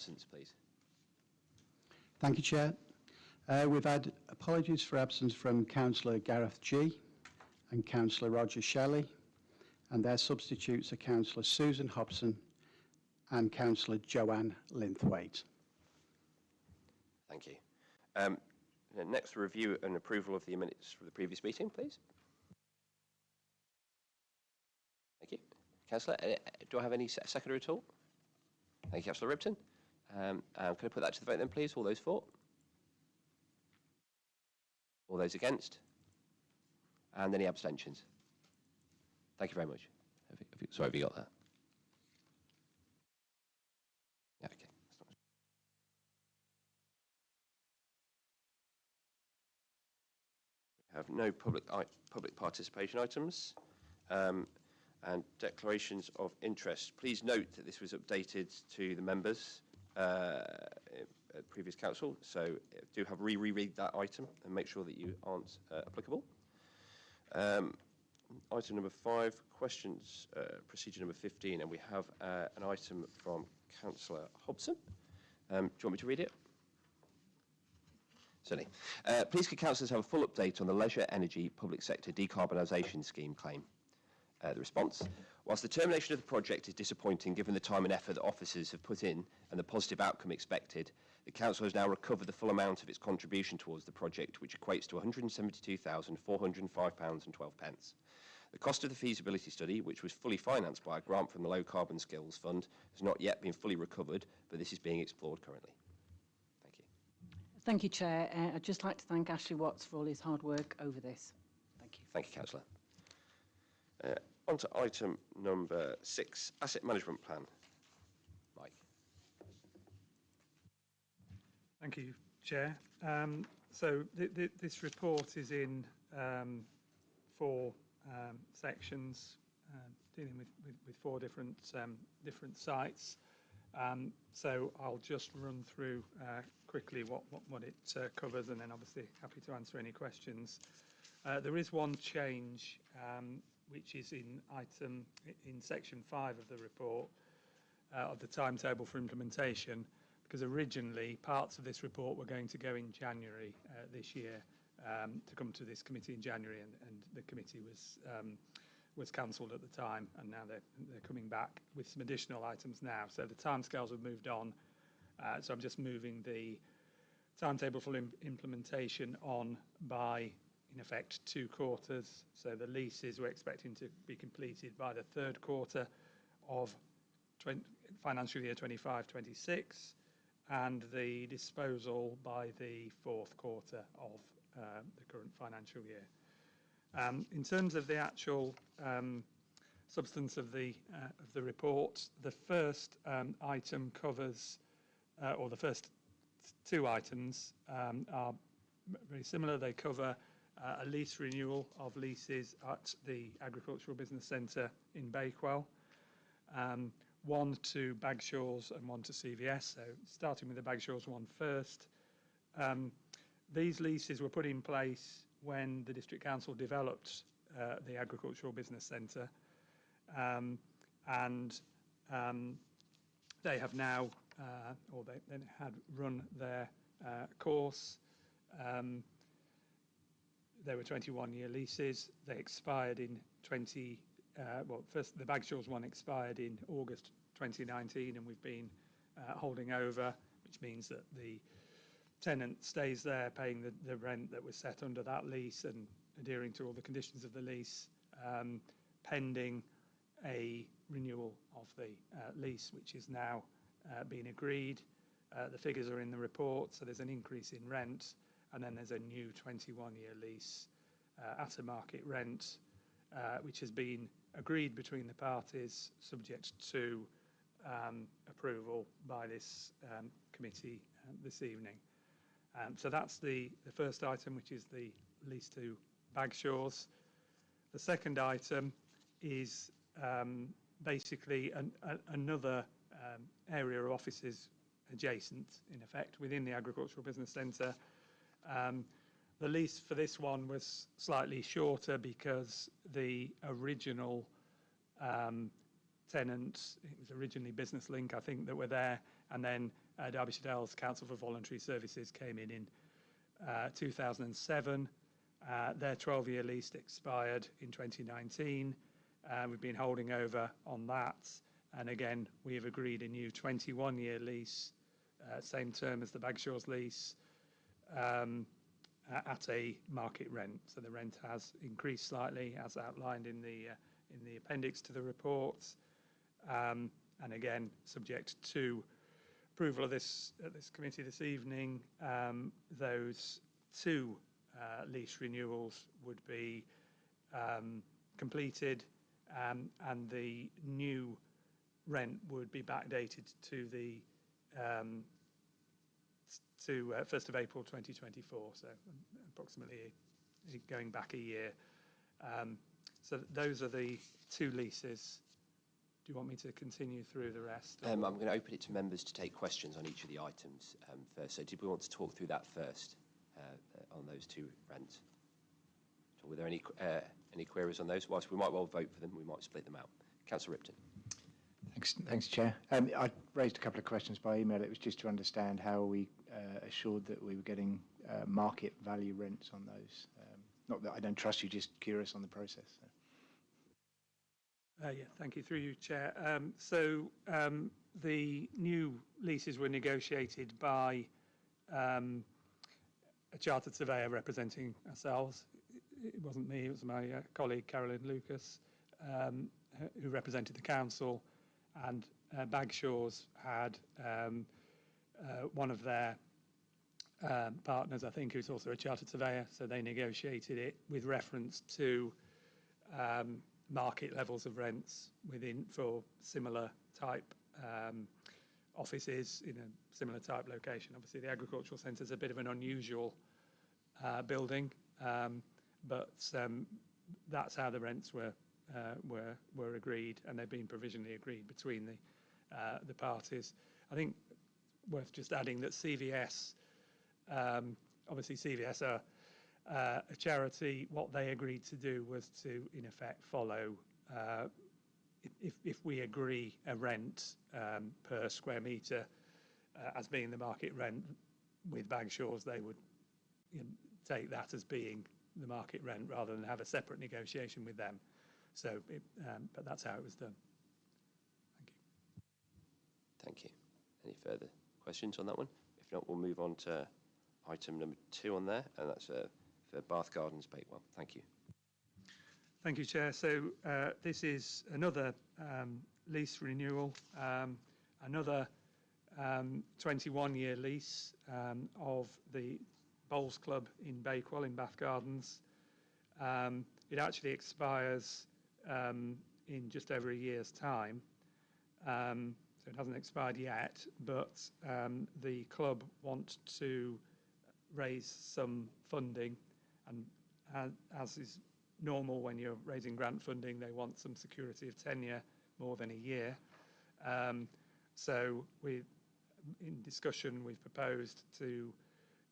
absence, please? Thank you, Chair. We've had apologies for absence from Councillor Gareth G and Councillor Roger Shelley, and their substitutes are Councillor Susan Hobson and Councillor Joanne Linthwaite. Thank you. Next, review and approval of the minutes from the previous meeting, please. Thank you. Councillor, do I have any seconder at all? Thank you, Councillor Ripton. Can I put that to the vote then, please? All those for? All those against? And any abstentions? Thank you very much. Sorry, have you got that? Yeah, okay. We have no public participation items and declarations of interest. Please note that this was updated to the members at previous council, so do have reread that item and make sure that you aren't applicable. Item number 5, questions, procedure number 15, and we have an item from Councillor Hobson. Do you want me to read it? Certainly. Please could councillors have a full update on the leisure energy public sector decarbonisation scheme claim? The response: whilst the termination of the project is disappointing given the time and effort that officers have put in and the positive outcome expected, the council has now recovered the full amount of its contribution towards the project, which equates to £172,405.12. The cost of the feasibility study, which was fully financed by a grant from the Low Carbon Skills Fund, has not yet been fully recovered, but this is being explored currently. Thank you. Thank you, Chair. I'd just like to thank Ashley Watts for all his hard work over this. Thank you. Thank you, Councillor. On to item number 6, asset management plan. Mike. Thank you, Chair. This report is in 4 sections dealing with 4 different sites. So I'll just run through quickly what it covers, and then obviously happy to answer any questions. There is one change which is in section 5 of the report of the timetable for implementation, because originally parts of this report were going to go in January this year to come to this committee in January, and the committee was cancelled at the time, and now they're coming back with some additional items now. So the timescales have moved on. So I'm just moving the timetable for implementation on by, in effect, 2 quarters. So the leases we're expecting to be completed by the 3rd quarter of financial year 25-26, and the disposal by the 4th quarter of the current financial year. In terms of the actual substance of the report, the first item covers, or the first 2 items are very similar. They cover a lease renewal of leases at the Agricultural Business Centre in Bakewell, 1 to Bagshaws and 1 to CVS. So starting with the Bagshaws one first. These leases were put in place when the District Council developed the Agricultural Business Centre, and they have now, or they had run their course. They were 21-year leases. They expired in first the Bagshaws one expired in August 2019, and we've been holding over, which means that the tenant stays there paying the rent that was set under that lease and adhering to all the conditions of the lease, pending a renewal of the lease, which is now being agreed. The figures are in the report, so there's an increase in rent, and then there's a new 21-year lease at a market rent, which has been agreed between the parties, subject to approval by this committee this evening. So that's the first item, which is the lease to Bagshaws. The second item is basically another area of offices adjacent, in effect, within the Agricultural Business Centre. The lease for this one was slightly shorter because the original tenants, it was originally Business Link, I think, that were there, and then Derbyshire Dales Council for Voluntary Services came in 2007. Their 12-year lease expired in 2019. We've been holding over on that. And again, we have agreed a new 21-year lease, same term as the Bagshaws lease, at a market rent. So the rent has increased slightly, as outlined in the appendix to the report. And again, subject to approval of this committee this evening, those two lease renewals would be completed, and the new rent would be backdated to the 1st of April 2024, so approximately going back a year. So those are the two leases. Do you want me to continue through the rest? I'm going to open it to members to take questions on each of the items first. So did we want to talk through that first on those two rents? So were there any queries on those? Whilst we might well vote for them, we might split them out. Councillor Ripton. Thanks, Chair. I raised a couple of questions by email. It was just to understand how we assured that we were getting market value rents on those. Not that I don't trust you, just curious on the process. Yeah, thank you. Through you, Chair. The new leases were negotiated by a chartered surveyor representing ourselves. It wasn't me, it was my colleague Carolyn Lucas, who represented the council, and Bagshaws had one of their partners, I think, who's also a chartered surveyor, so they negotiated it with reference to market levels of rents for similar type offices in a similar type location. Obviously, the agricultural centre is a bit of an unusual building, but that's how the rents were agreed, and they've been provisionally agreed between the parties. I think worth just adding that CVS, obviously CVS are a charity. What they agreed to do was to, in effect, follow, if we agree a rent per square metre as being the market rent with Bagshaws, they would take that as being the market rent rather than have a separate negotiation with them. So, but that's how it was done. Thank you. Thank you. Any further questions on that one? If not, we'll move on to item number 2 on there, and that's for Bath Gardens Bakewell. Thank you. Thank you, Chair. So this is another lease renewal, another 21-year lease of the Bowls Club in Bakewell in Bath Gardens. It actually expires in just over a year's time. So it hasn't expired yet, but the club want to raise some funding, and as is normal when you're raising grant funding, they want some security of tenure more than a year. So in discussion, we've proposed to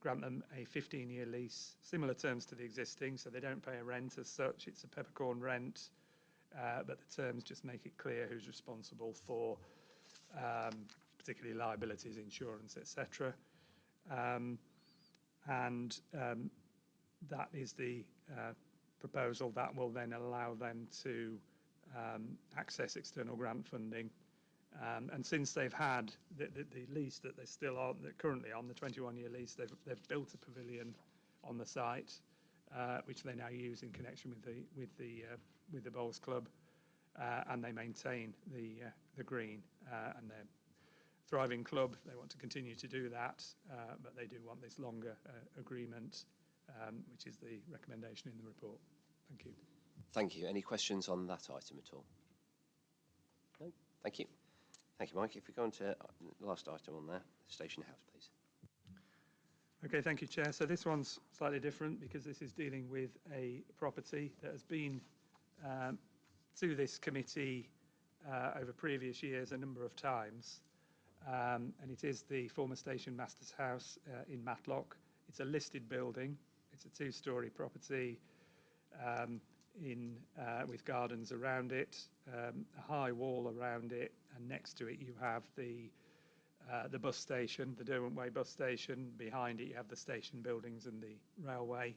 grant them a 15-year lease, similar terms to the existing, so they don't pay a rent as such. It's a peppercorn rent, but the terms just make it clear who's responsible for particularly liabilities, insurance, etc. And that is the proposal that will then allow them to access external grant funding. And since they've had the lease that they're still on, they're currently on, the 21-year lease, they've built a pavilion on the site, which they now use in connection with the Bowls Club, and they maintain the green, and they're a thriving club. They want to continue to do that, but they do want this longer agreement, which is the recommendation in the report. Thank you. Thank you. Any questions on that item at all? No? Thank you. Thank you, Mike. If we go on to the last item on there, Station House, please. Okay, thank you, Chair. So this one's slightly different because this is dealing with a property that has been to this committee over previous years a number of times. And it is the former Station Master's House in Matlock. It's a listed building. It's a 2-storey property with gardens around it, a high wall around it, and next to it you have the the bus station, the Derwent Way bus station. Behind it, you have the station buildings and the railway.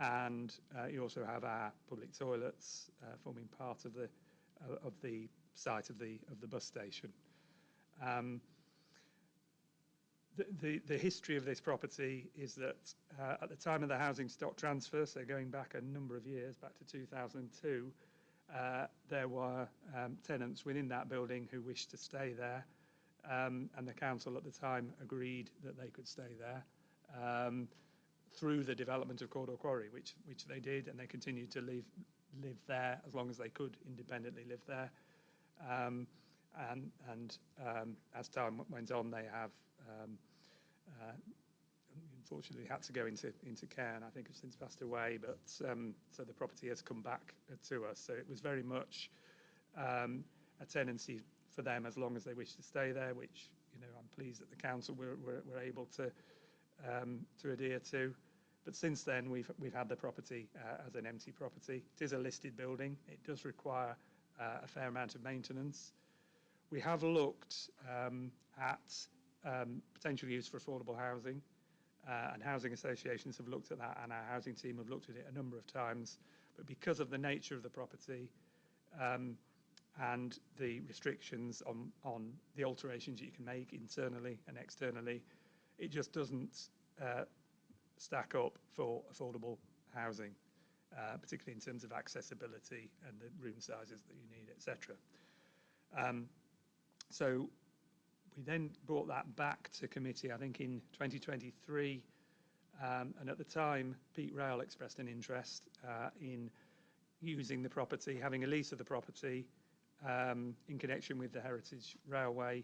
And you also have our public toilets forming part of the site of the bus station. The history of this property is that at the time of the housing stock transfer, so going back a number of years, back to 2002, there were tenants within that building who wished to stay there, and the council at the time agreed that they could stay there through the development of Cawdor Quarry, which they did, and they continued to live there as long as they could independently live there. As time went on, they have unfortunately had to go into care, and I think have since passed away. But so the property has come back to us. So it was very much a tenancy for them as long as they wish to stay there, which I'm pleased that the council were able to adhere to. But since then, we've had the property as an empty property. It is a listed building. It does require a fair amount of maintenance. We have looked at potential use for affordable housing, and housing associations have looked at that, and our housing team have looked at it a number of times. But because of the nature of the property and the restrictions on the alterations you can make internally and externally, it just doesn't stack up for affordable housing, particularly in terms of accessibility and the room sizes that you need, etc. So we then brought that back to committee, I think in 2023, and at the time, Pete Rail expressed an interest in using the property, having a lease of the property in connection with the Heritage Railway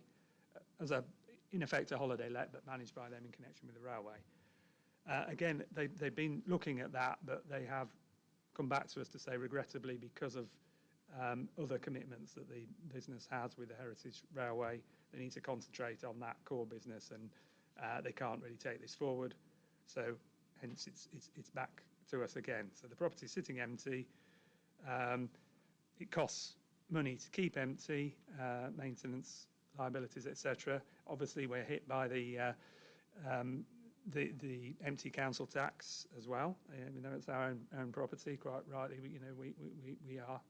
as in effect a holiday let, but managed by them in connection with the railway. Again, they've been looking at that, but they have come back to us to say, regrettably, because of other commitments that the business has with the Heritage Railway, they need to concentrate on that core business, and they can't really take this forward. So hence it's back to us again. So the property is sitting empty. It costs money to keep empty, maintenance liabilities, etc. Obviously, we're hit by the empty council tax as well. It's our own property, quite rightly. We are.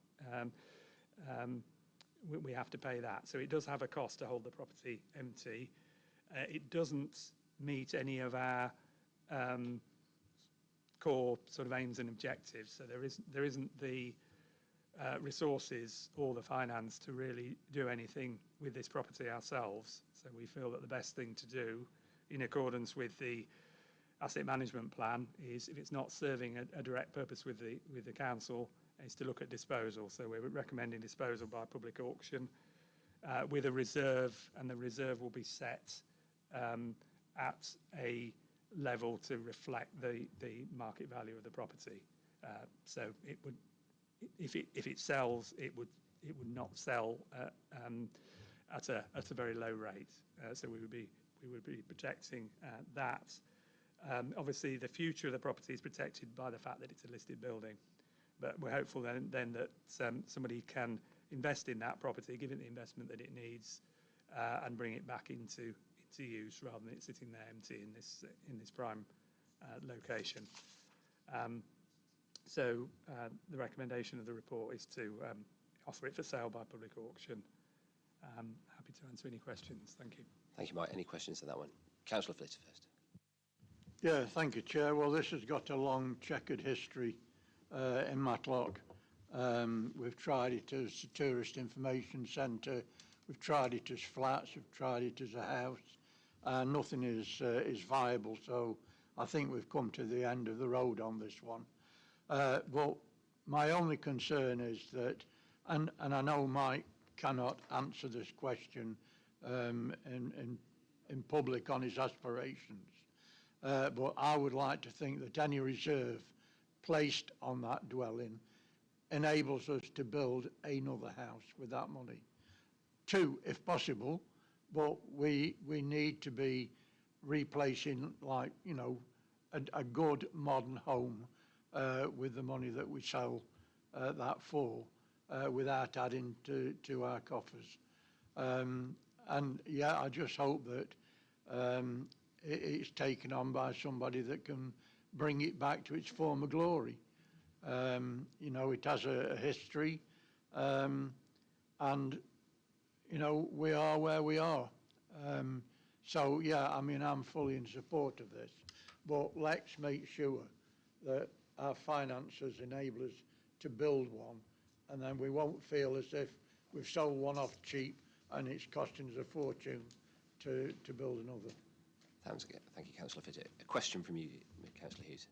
We have to pay that. So it does have a cost to hold the property empty. It doesn't meet any of our core sort of aims and objectives. So there isn't the resources or the finance to really do anything with this property ourselves. So we feel that the best thing to do, in accordance with the asset management plan, is if it's not serving a direct purpose with the council, is to look at disposal. So we're recommending disposal by public auction with a reserve, and the reserve will be set at a level to reflect the market value of the property. So it would, if it sells, it would not sell at a very low rate. So we would be protecting that. Obviously, the future of the property is protected by the fact that it's a listed building. But we're hopeful then that somebody can invest in that property, give it the investment that it needs, and bring it back into use rather than it sitting there empty in this prime location. So the recommendation of the report is to offer it for sale by public auction. Happy to answer any questions. Thank you. Thank you, Mike. Any questions on that one? Councillor Flitter first. Yeah, thank you, Chair. Well, this has got a long checkered history in Matlock. We've tried it as a tourist information centre. We've tried it as flats. We've tried it as a house. Nothing is viable. So I think we've come to the end of the road on this one. But my only concern is that, and I know Mike cannot answer this question in public on his aspirations, but I would like to think that any reserve placed on that dwelling enables us to build another house with that money. Two, if possible, but we need to be replacing, like, a good modern home with the money that we sell that for, without adding to our coffers. And yeah, I just hope that it's taken on by somebody that can bring it back to its former glory. You know, it has a history, and you know, we are where we are. So yeah, I mean, I'm fully in support of this, but let's make sure that our finances enable us to build one, and then we won't feel as if we've sold one off cheap and it's costing us a fortune to build another. Thank you, Councillor Fittett. A question from you, Councillor Hughes.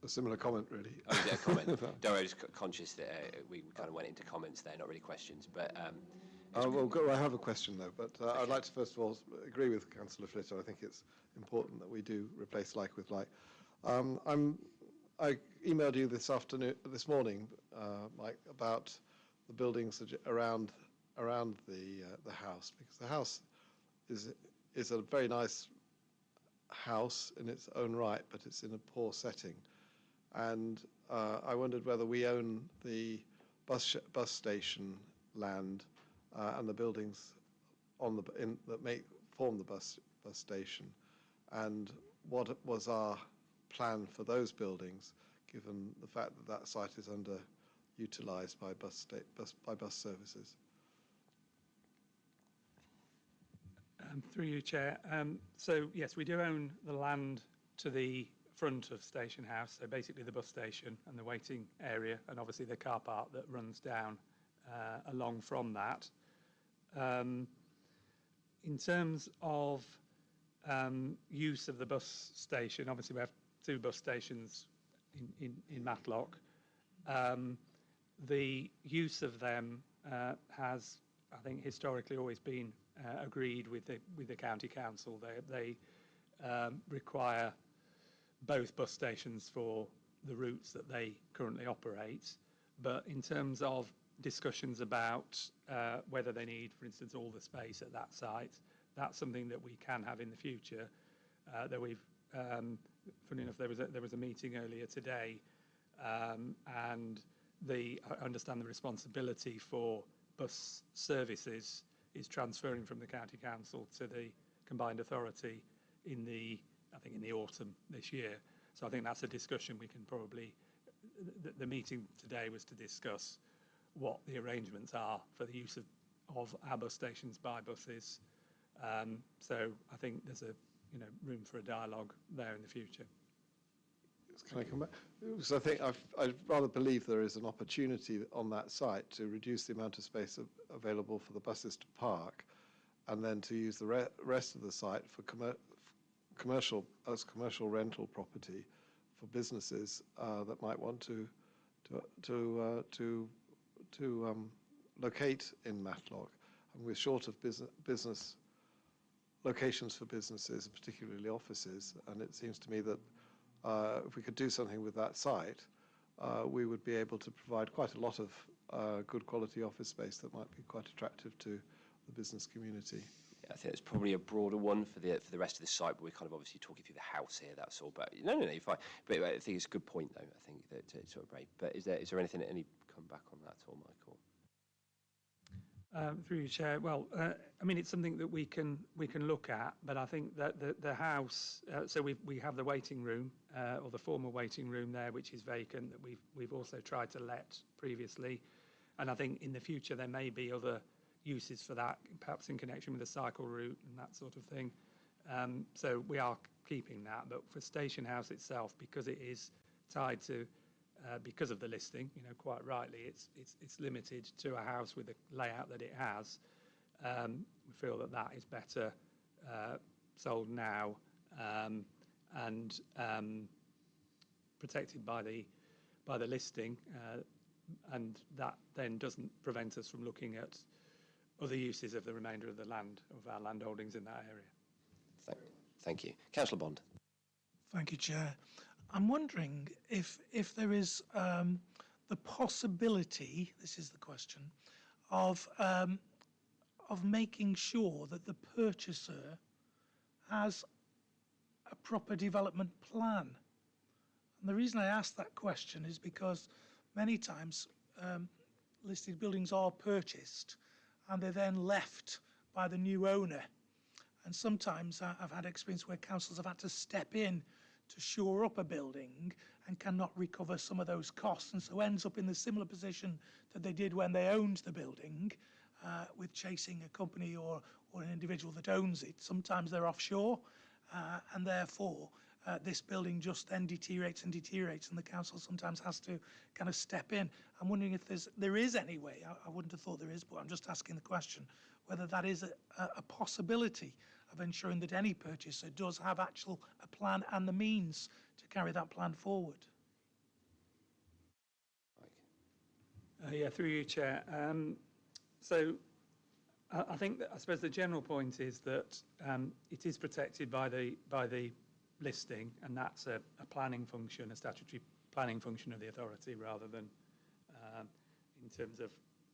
A similar comment, really. Oh, is it a comment? Don't worry, I was conscious that we kind of went into comments there, not really questions. But I have a question, though. But I'd like to, first of all, agree with Councillor Flitter. I think it's important that we do replace like with like. I emailed you this morning, Mike, about the buildings around the house, because the house is a very nice house in its own right, but it's in a poor setting. And I wondered whether we own the bus station land and the buildings that form the bus station, and what was our plan for those buildings, given the fact that site is underutilised by bus services. Through you, Chair. So yes, we do own the land to the front of Station House, so basically the bus station and the waiting area, and obviously the car park that runs down along from that. In terms of use of the bus station, obviously we have 2 bus stations in Matlock. The use of them has, I think, historically always been agreed with the county council. They require both bus stations for the routes that they currently operate. But in terms of discussions about whether they need, for instance, all the space at that site, that's something that we can have in the future. That we've, funny enough, there was a meeting earlier today, and I understand the responsibility for bus services is transferring from the county council to the combined authority in the autumn this year. So I think that's a discussion we can probably. The meeting today was to discuss what the arrangements are for the use of our bus stations by buses. So I think there's room for a dialogue there in the future. Can I come back? Because I think I rather believe there is an opportunity on that site to reduce the amount of space available for the buses to park, and then to use the rest of the site for commercial rental property for businesses that might want to locate in Matlock. And we're short of business locations for businesses, particularly offices, and it seems to me that if we could do something with that site, we would be able to provide quite a lot of good quality office space that might be quite attractive to the business community. I think it's probably a broader one for the rest of the site, but we're kind of obviously talking through the house here, that's all. But no, you're fine. But I think it's a good point, though. I think that it's sort of great. But is there anything, any come back on that at all, Michael? Through you, Chair. Well, I mean, it's something that we can look at, but I think that the house. So we have the waiting room, or the former waiting room there, which is vacant, that we've also tried to let previously, and I think in the future there may be other uses for that, perhaps in connection with the cycle route and that sort of thing. So we are keeping that, but for Station House itself, because it is tied to. Because of the listing, quite rightly, it's limited to a house with the layout that it has. We feel that is better sold now and protected by the listing, and that then doesn't prevent us from looking at other uses of the remainder of the land, of our land holdings in that area. Thank you. Councillor Bond. Thank you, Chair. I'm wondering if there is the possibility, this is the question, of making sure that the purchaser has a proper development plan. And the reason I ask that question is because many times listed buildings are purchased and they're then left by the new owner. And sometimes I've had experience where councils have had to step in to shore up a building and cannot recover some of those costs, and so ends up in the similar position that they did when they owned the building, with chasing a company or an individual that owns it. Sometimes they're offshore, and therefore this building just then deteriorates and deteriorates, and the council sometimes has to kind of step in. I'm wondering if there is any way, I wouldn't have thought there is, but I'm just asking the question, whether that is a possibility of ensuring that any purchaser does have a plan and the means to carry that plan forward. Yeah, through you, Chair. So I think that, I suppose the general point is that it is protected by the listing, and that's a planning function, a statutory planning function of the authority, rather than in terms of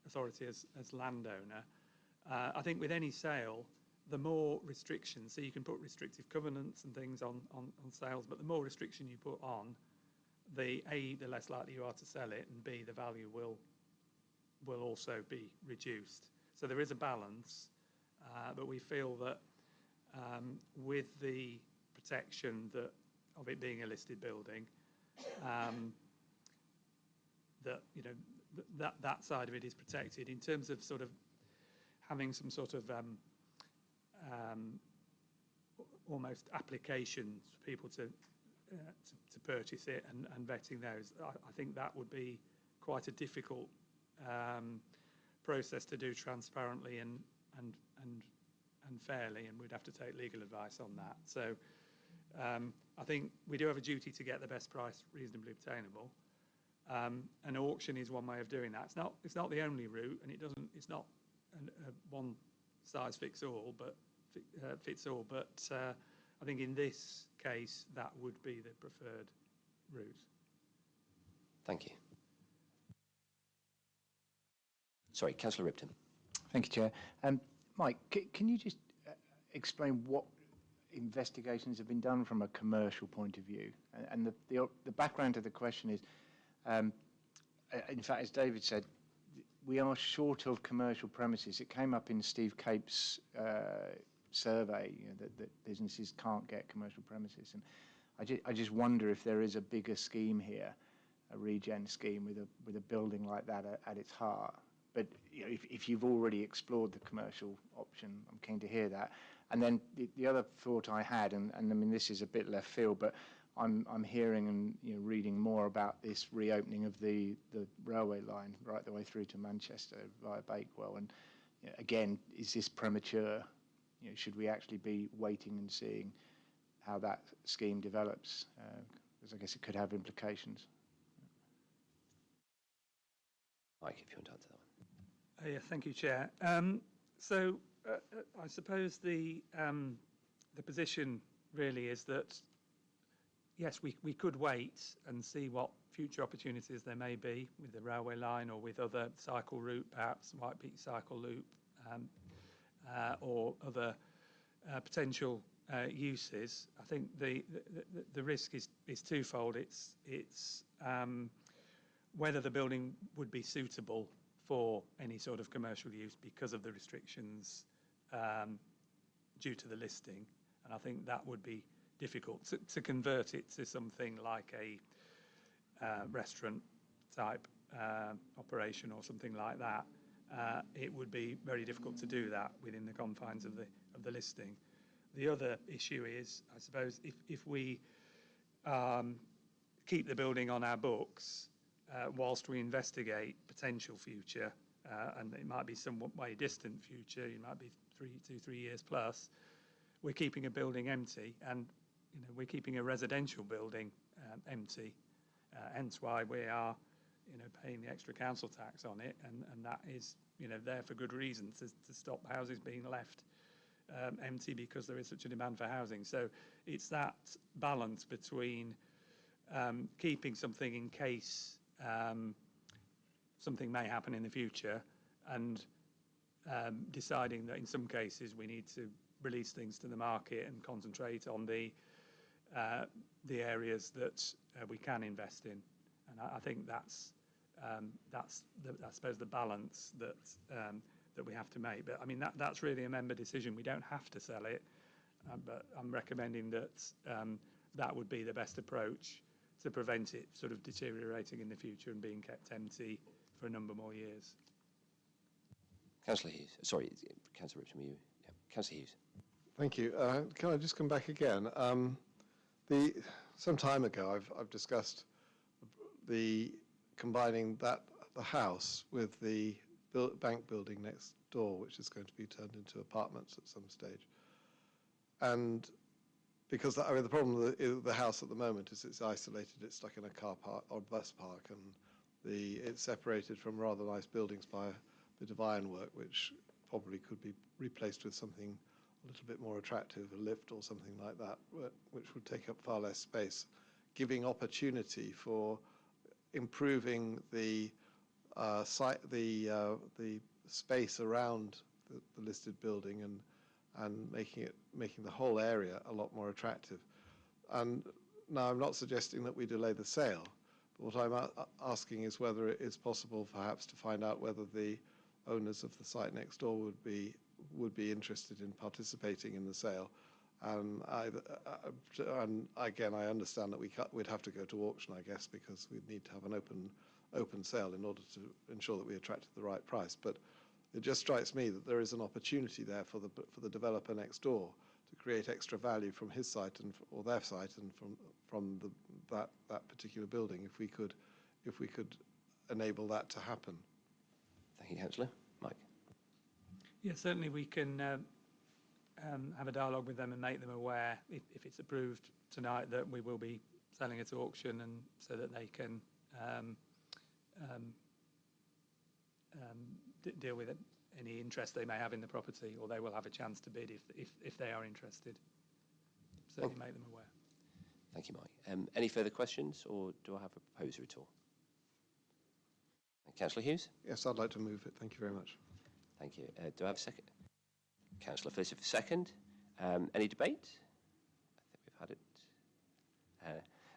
authority as landowner. I think with any sale, the more restrictions, so you can put restrictive covenants and things on sales, but the more restriction you put on, the less likely you are to sell it, and B, the value will also be reduced. So there is a balance, but we feel that with the protection of it being a listed building, that side of it is protected. In terms of sort of having some sort of almost applications for people to purchase it and vetting those, I think that would be quite a difficult process to do transparently and fairly, and we'd have to take legal advice on that. So I think we do have a duty to get the best price reasonably obtainable. An auction is one way of doing that. It's not the only route, and it's not a one size fits all, but I think in this case that would be the preferred route. Thank you. Sorry, Councillor Ripton. Thank you, Chair. Mike, can you just explain what investigations have been done from a commercial point of view? And the background to the question is, in fact, as David said, we are short of commercial premises. It came up in Steve Cape's survey, that businesses can't get commercial premises. And I just wonder if there is a bigger scheme here, a regen scheme with a building like that at its heart. But if you've already explored the commercial option, I'm keen to hear that. And then the other thought I had, and I mean, this is a bit left field, but I'm hearing and reading more about this reopening of the railway line right the way through to Manchester via Bakewell. And again, is this premature? Should we actually be waiting and seeing how that scheme develops? Because I guess it could have implications. Mike, if you want to answer that one. Yeah, thank you, Chair. So I suppose the position really is that yes, we could wait and see what future opportunities there may be with the railway line or with other cycle route, perhaps White Peak cycle loop, or other potential uses. I think the risk is twofold. It's whether the building would be suitable for any sort of commercial use because of the restrictions due to the listing, and I think that would be difficult to convert it to something like a restaurant type operation or something like that. It would be very difficult to do that within the confines of the listing. The other issue is, I suppose, if we keep the building on our books whilst we investigate potential future, and it might be somewhat way distant future, it might be 3 years plus, we're keeping a building empty, and we're keeping a residential building empty, hence why we are paying the extra council tax on it, and that is there for good reason, to stop houses being left empty because there is such a demand for housing. So it's that balance between keeping something in case something may happen in the future, and deciding that in some cases we need to release things to the market and concentrate on the areas that we can invest in. And I think that's I suppose the balance that that we have to make. But I mean, that's really a member decision. We don't have to sell it, but I'm recommending that that would be the best approach to prevent it sort of deteriorating in the future and being kept empty for a number more years. Councillor Hughes. Sorry, Councillor Ripton, you? Yeah. Councillor Hughes. Thank you. Can I just come back again? Some time ago, I've discussed the combining the house with the bank building next door, which is going to be turned into apartments at some stage. And because I mean, the problem with the house at the moment is it's isolated. It's stuck in a car park or bus park, and it's separated from rather nice buildings by a bit of ironwork, which probably could be replaced with something a little bit more attractive, a lift or something like that, which would take up far less space, giving opportunity for improving the space around the listed building and making the whole area a lot more attractive. And now I'm not suggesting that we delay the sale, but what I'm asking is whether it is possible perhaps to find out whether the owners of the site next door would be interested in participating in the sale. And again, I understand that we'd have to go to auction, I guess, because we'd need to have an open sale in order to ensure that we attracted the right price. But it just strikes me that there is an opportunity there for the developer next door to create extra value from his site or their site and from that particular building if we could enable that to happen. Thank you, Councillor. Mike. Yeah, certainly we can have a dialogue with them and make them aware, if it's approved tonight, that we will be selling it to auction, and so that they can deal with any interest they may have in the property, or they will have a chance to bid if they are interested. Certainly make them aware. Thank you, Mike. Any further questions, or do I have a proposer at all? Councillor Hughes? Yes, I'd like to move it. Thank you very much. Thank you. Do I have a second? Councillor Flitter for second. Any debate? I think we've had it.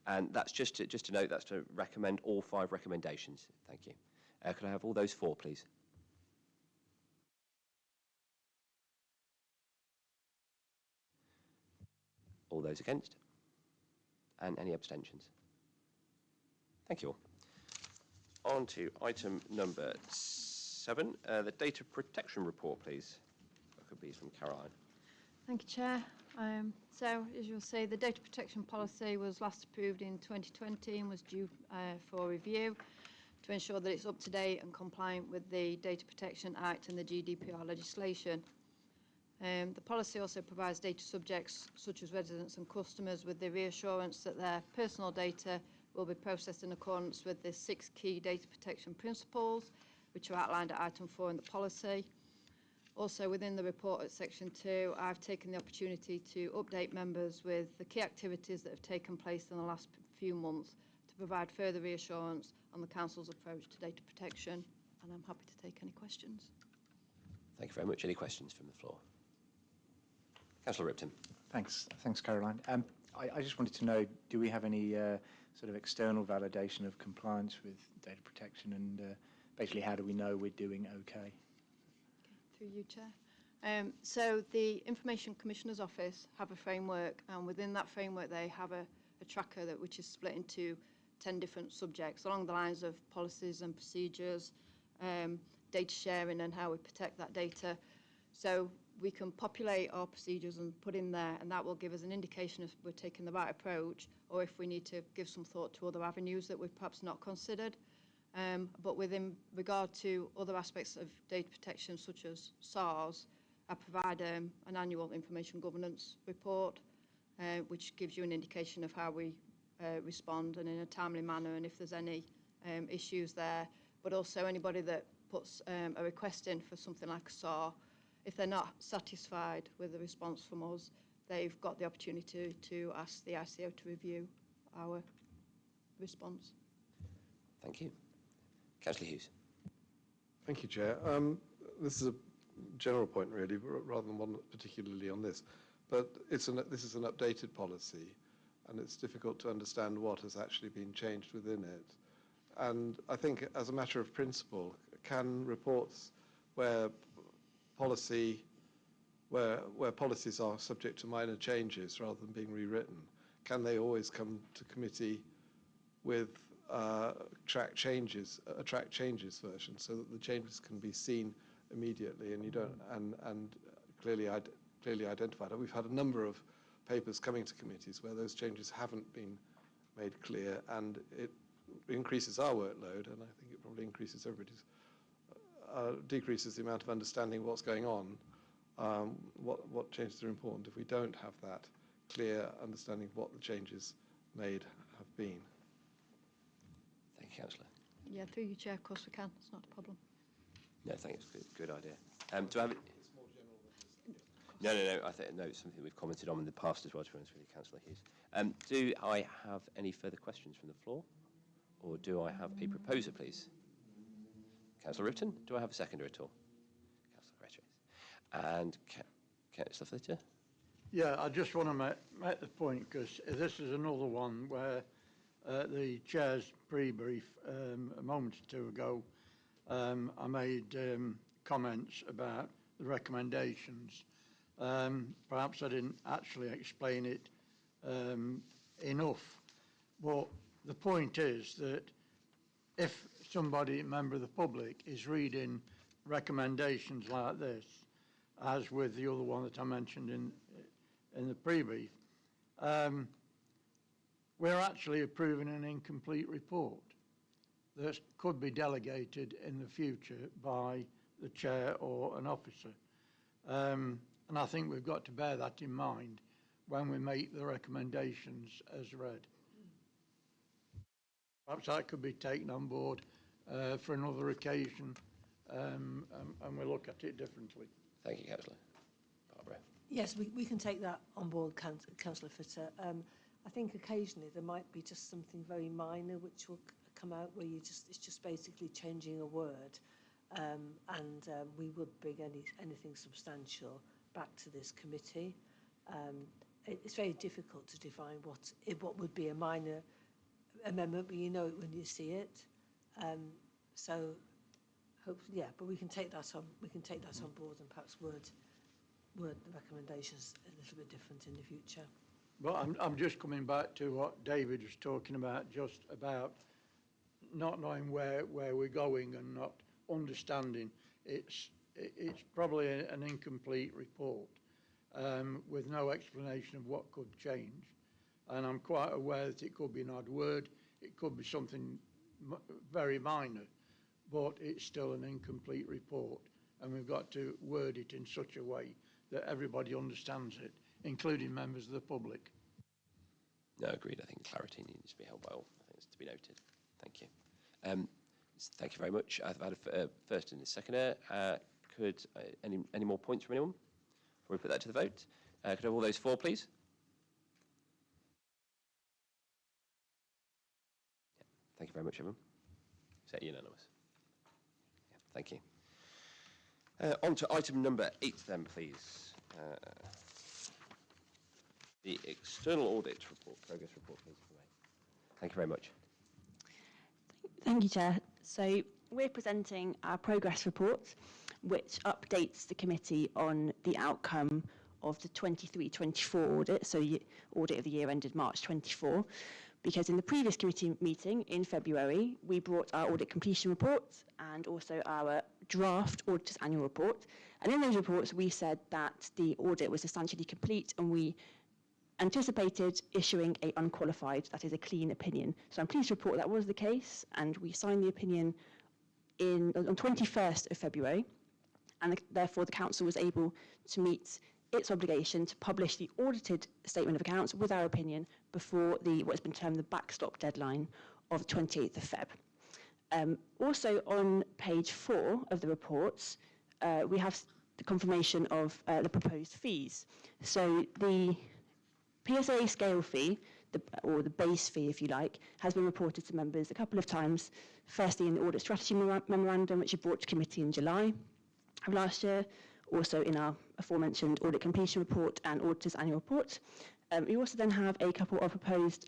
And that's just to note, that's to recommend all 5 recommendations. Thank you. Could I have all those 4, please? All those against? And any abstentions? Thank you all. On to item number 7, the data protection report, please. That could be from Caroline. Thank you, Chair. So, as you'll see, the data protection policy was last approved in 2020 and was due for review to ensure that it's up to date and compliant with the Data Protection Act and the GDPR legislation. The policy also provides data subjects, such as residents and customers, with the reassurance that their personal data will be processed in accordance with the 6 key data protection principles, which are outlined at item 4 in the policy. Also, within the report at section 2, I've taken the opportunity to update members with the key activities that have taken place in the last few months to provide further reassurance on the Council's approach to data protection, and I'm happy to take any questions. Thank you very much. Any questions from the floor? Councillor Ripton. Thanks, Caroline. I just wanted to know, do we have any sort of external validation of compliance with data protection, and basically how do we know we're doing okay? Through you, Chair. So the Information Commissioner's Office have a framework, and within that framework they have a tracker which is split into 10 different subjects along the lines of policies and procedures, data sharing and how we protect that data. So we can populate our procedures and put in there, and that will give us an indication if we're taking the right approach or if we need to give some thought to other avenues that we've perhaps not considered. But within regard to other aspects of data protection, such as SARS, I provide an annual information governance report, which gives you an indication of how we respond and in a timely manner, and if there's any issues there. But also anybody that puts a request in for something like a SAR, if they're not satisfied with the response from us, they've got the opportunity to ask the ICO to review our response. Thank you. Councillor Hughes. Thank you, Chair. This is a general point, really, rather than one particularly on this. But this is an updated policy, and it's difficult to understand what has actually been changed within it. And I think, as a matter of principle, can reports where policy, where policies are subject to minor changes rather than being rewritten, can they always come to committee with a track changes version, so that the changes can be seen immediately and you don't and clearly identified? We've had a number of papers coming to committees where those changes haven't been made clear, and it increases our workload, and I think it probably increases everybody's, decreases the amount of understanding of what's going on, what changes are important if we don't have that clear understanding of what the changes made have been. Thank you, Councillor. Yeah, through you, Chair, of course we can. It's not a problem. No, I think it's a good idea. Do I have it? No. I think it's something we've commented on in the past as well, to be honest with you, Councillor Hughes. Do I have any further questions from the floor, or do I have a proposer, please? Councillor Ripton, do I have a seconder at all? Councillor Gretry. And Councillor Flitter? Yeah, I just want to make the point, because this is another one where the Chair's pre-brief a moment or two ago, I made comments about the recommendations. Perhaps I didn't actually explain it enough, but the point is that if somebody, a member of the public, is reading recommendations like this, as with the other one that I mentioned in the pre-brief, we're actually approving an incomplete report that could be delegated in the future by the chair or an officer. And I think we've got to bear that in mind when we make the recommendations as read. Perhaps that could be taken on board for another occasion, and we'll look at it differently. Thank you, Councillor. Barbara? Yes, we can take that on board, Councillor Fitter. I think occasionally there might be just something very minor which will come out where it's just basically changing a word, and we would bring anything substantial back to this committee. It's very difficult to define what would be a minor amendment, but you know it when you see it. So hopefully, yeah, but we can take that on. We can take that on board and perhaps word the recommendations a little bit different in the future. Well, I'm just coming back to what David was talking about, just about not knowing where we're going and not understanding. It's probably an incomplete report with no explanation of what could change. And I'm quite aware that it could be an odd word, it could be something very minor, but it's still an incomplete report, and we've got to word it in such a way that everybody understands it, including members of the public. No, agreed. I think clarity needs to be held by all. I think it's to be noted. Thank you. Thank you very much. I've had a first and a seconder. Could any more points from anyone before we put that to the vote? Could I have all those for, please? Yeah. Thank you very much, everyone. Is that unanimous? Yeah, thank you. On to item number 8 then, please. The external audit report, progress report, please. Thank you very much. Thank you, Chair. So we're presenting our progress report, which updates the committee on the outcome of the 23-24 audit, so audit of the year ended March 24, because in the previous committee meeting in February, we brought our audit completion report and also our draft auditor's annual report. And in those reports, we said that the audit was substantially complete, and we anticipated issuing a unqualified, that is a clean opinion. So I'm pleased to report that was the case, and we signed the opinion on 21st of February, and therefore the council was able to meet its obligation to publish the audited statement of accounts with our opinion before what's been termed the backstop deadline of 28th of Feb. Also on page 4 of the reports, we have the confirmation of the proposed fees. So the PSA scale fee, or the base fee, if you like, has been reported to members a couple of times. Firstly, in the audit strategy memorandum, which we brought to committee in July of last year, also in our aforementioned audit completion report and auditor's annual report. We also then have a couple of proposed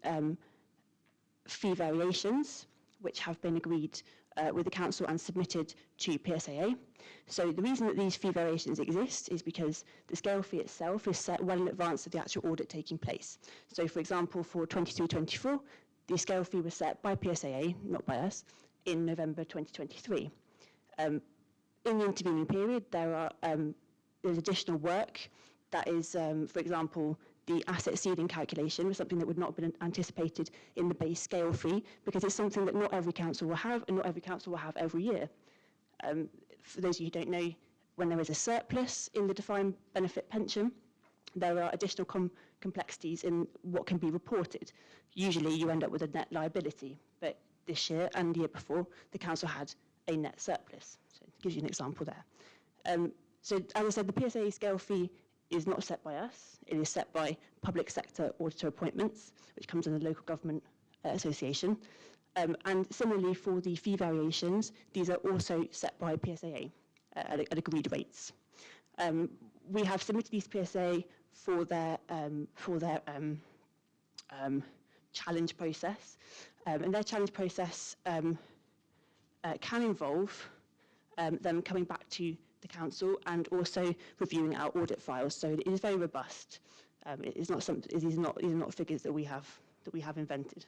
fee variations, which have been agreed with the council and submitted to PSAA. So the reason that these fee variations exist is because the scale fee itself is set well in advance of the actual audit taking place. So for example, for 23-24, the scale fee was set by PSAA, not by us, in November 2023. In the intervening period, there's additional work that is, for example, the asset ceiling calculation was something that would not have been anticipated in the base scale fee, because it's something that not every council will have and not every council will have every year. For those of you who don't know, when there is a surplus in the defined benefit pension, there are additional complexities in what can be reported. Usually you end up with a net liability, but this year and the year before, the council had a net surplus. So it gives you an example there. So as I said, the PSA scale fee is not set by us. It is set by public sector auditor appointments, which comes in the Local Government Association. And similarly for the fee variations, these are also set by PSAA at agreed rates. We have submitted these PSA for their challenge process, and their challenge process can involve them coming back to the council and also reviewing our audit files. So it is very robust. It is not these are not figures that we have invented.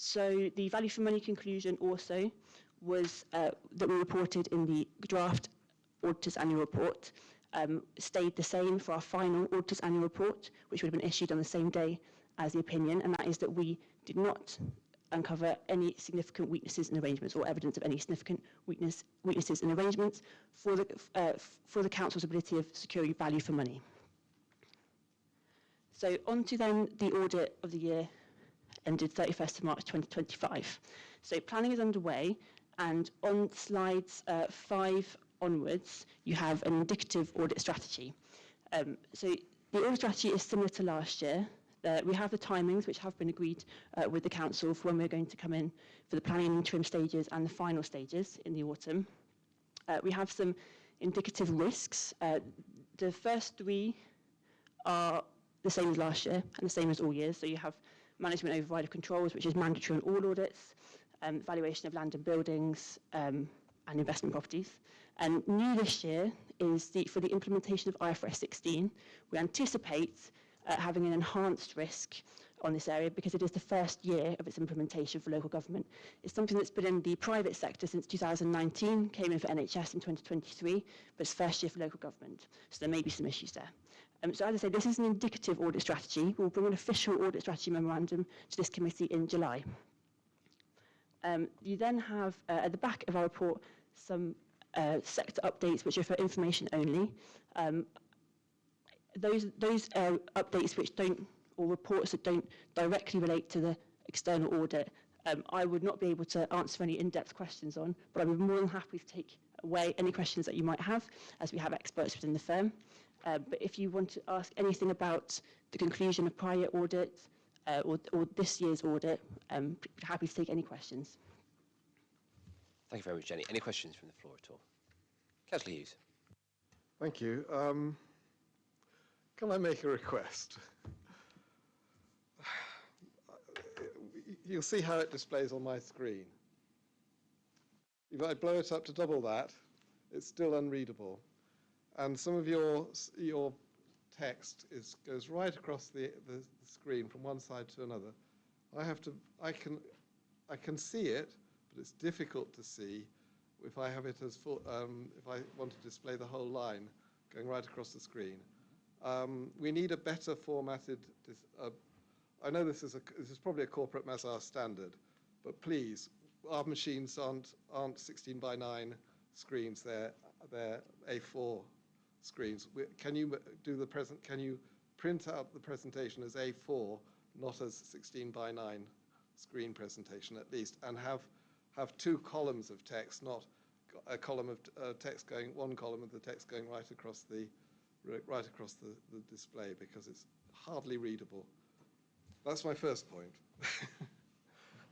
So the value for money conclusion also was that we reported in the draft auditor's annual report, stayed the same for our final auditor's annual report, which would have been issued on the same day as the opinion, and that is that we did not uncover any significant weaknesses in arrangements or evidence of any significant weaknesses in arrangements for the council's ability of securing value for money. So on to then the audit of the year ended 31st of March 2025. So planning is underway, and on slides 5 onwards, you have an indicative audit strategy. So the audit strategy is similar to last year. We have the timings which have been agreed with the council for when we're going to come in for the planning and interim stages and the final stages in the autumn. We have some indicative risks. The first 3 are the same as last year and the same as all years. So you have management override of controls, which is mandatory on all audits, valuation of land and buildings, and investment properties. And new this year is for the implementation of IFRS 16, we anticipate having an enhanced risk on this area because it is the first year of its implementation for local government. It's something that's been in the private sector since 2019, came in for NHS in 2023, but it's first year for local government. So there may be some issues there. So as I say, this is an indicative audit strategy. We'll bring an official audit strategy memorandum to this committee in July. You then have at the back of our report some sector updates which are for information only. Those updates which don't, or reports that don't directly relate to the external audit, I would not be able to answer any in-depth questions on, but I would be more than happy to take away any questions that you might have, as we have experts within the firm. But if you want to ask anything about the conclusion of prior audits or this year's audit, I'm happy to take any questions. Thank you very much, Jenny. Any questions from the floor at all? Councillor Hughes. Thank you. Can I make a request? You'll see how it displays on my screen. If I blow it up to double that, it's still unreadable. And some of your text goes right across the screen from one side to another. I can see it, but it's difficult to see if I have it as full, if I want to display the whole line going right across the screen. We need a better formatted, I know this is probably a corporate Mazars standard, but please, our machines aren't 16 by 9 screens, they're A4 screens. Can you print out the presentation as A4, not as 16 by 9 screen presentation at least, and have 2 columns of text, not a column of text going, one column of the text going right across the display, because it's hardly readable. That's my first point.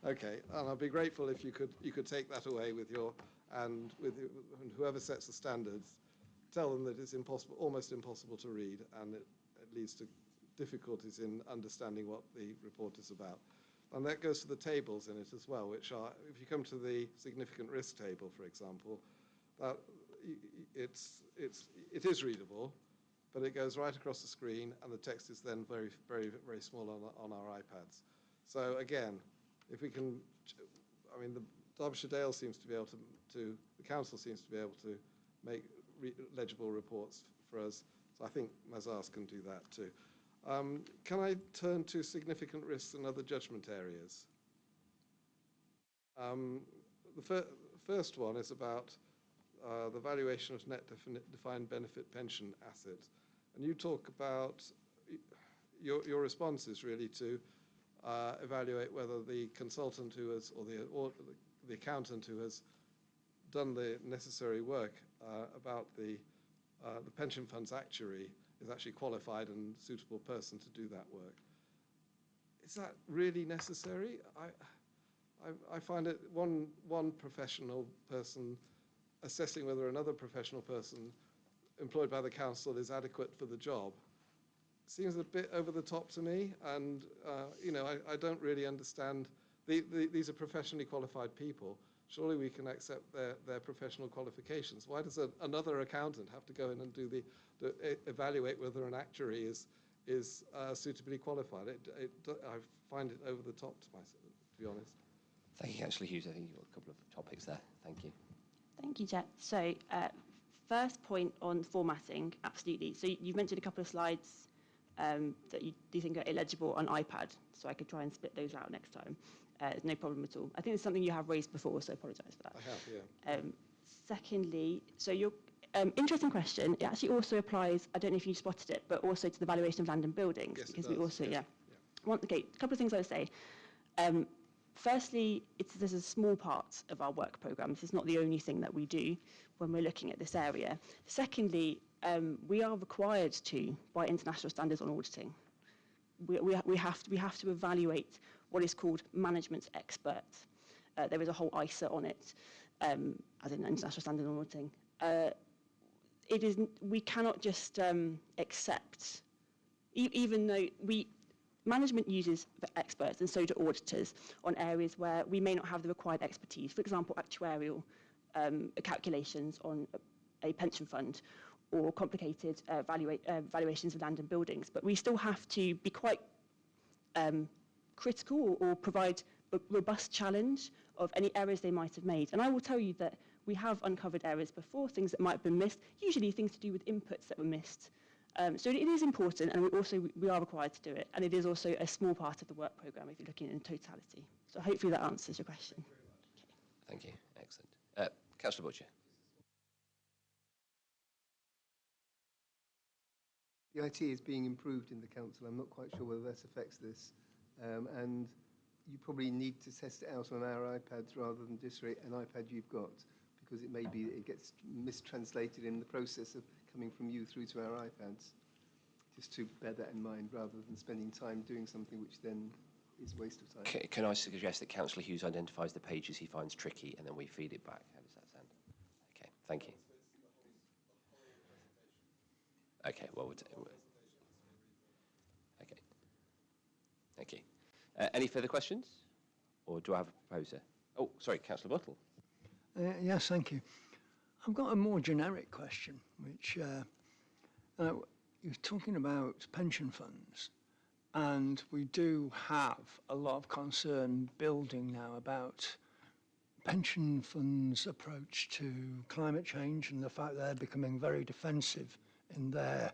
Okay, and I'd be grateful if you could take that away with whoever sets the standards. Tell them that it's almost impossible to read, and it leads to difficulties in understanding what the report is about. And that goes to the tables in it as well, which are, if you come to the significant risk table, for example, that it is readable, but it goes right across the screen, and the text is then very, very, very small on our iPads. So again, if we can, I mean, the Derbyshire Dale seems to be able to the council seems to be able to make legible reports for us. So I think Mazars can do that too. Can I turn to significant risks and other judgment areas? The first one is about the valuation of net defined benefit pension assets. And you talk about, your response is really to evaluate whether the consultant who has, or the accountant who has done the necessary work about the pension fund's actuary is actually qualified and suitable person to do that work. Is that really necessary? I find it one professional person assessing whether another professional person employed by the council is adequate for the job seems a bit over the top to me, and you know, I don't really understand. These are professionally qualified people. Surely we can accept their professional qualifications. Why does another accountant have to go in and do evaluate whether an actuary is suitably qualified? I find it over the top to be honest. Thank you, Councillor Hughes. I think you've got a couple of topics there. Thank you. Thank you, Chair. So, first point on formatting, absolutely. So you've mentioned a couple of slides that you do think are illegible on iPad, so I could try and split those out next time. No problem at all. I think it's something you have raised before, so I apologise for that. I have, yeah. Secondly, so your interesting question, it actually also applies, I don't know if you spotted it, but also to the valuation of land and buildings. Yes, because it does, we also, yeah. Okay, a couple of things I would say. Firstly, this is a small part of our work programme. This is not the only thing that we do when we're looking at this area. Secondly, we are required to, by international standards on auditing, we have to evaluate what is called management expert. There is a whole ISA on it, as in international standard on auditing. We cannot just accept, even though management uses experts, and so do auditors, on areas where we may not have the required expertise. For example, actuarial calculations on a pension fund, or complicated valuations of land and buildings. But we still have to be quite critical or provide a robust challenge of any errors they might have made. And I will tell you that we have uncovered errors before, things that might have been missed, usually things to do with inputs that were missed. So it is important, and we are required to do it, and it is also a small part of the work programme if you're looking in totality. So hopefully that answers your question. Okay. Thank you. Excellent. Councillor Butcher. The IT is being improved in the council. I'm not quite sure whether that affects this. And you probably need to test it out on our iPads rather than just an iPad you've got, because it may be that it gets mistranslated in the process of coming from you through to our iPads. Just to bear that in mind, rather than spending time doing something which then is a waste of time. Can I suggest that Councillor Hughes identifies the pages he finds tricky, and then we feed it back? How does that sound? Okay, thank you. Okay, well, okay. Thank you. Any further questions? Or do I have a proposer? Oh, sorry, Councillor Buttle. Yes, thank you. I've got a more generic question, which you're talking about pension funds, and we do have a lot of concern building now about pension funds' approach to climate change and the fact they're becoming very defensive in their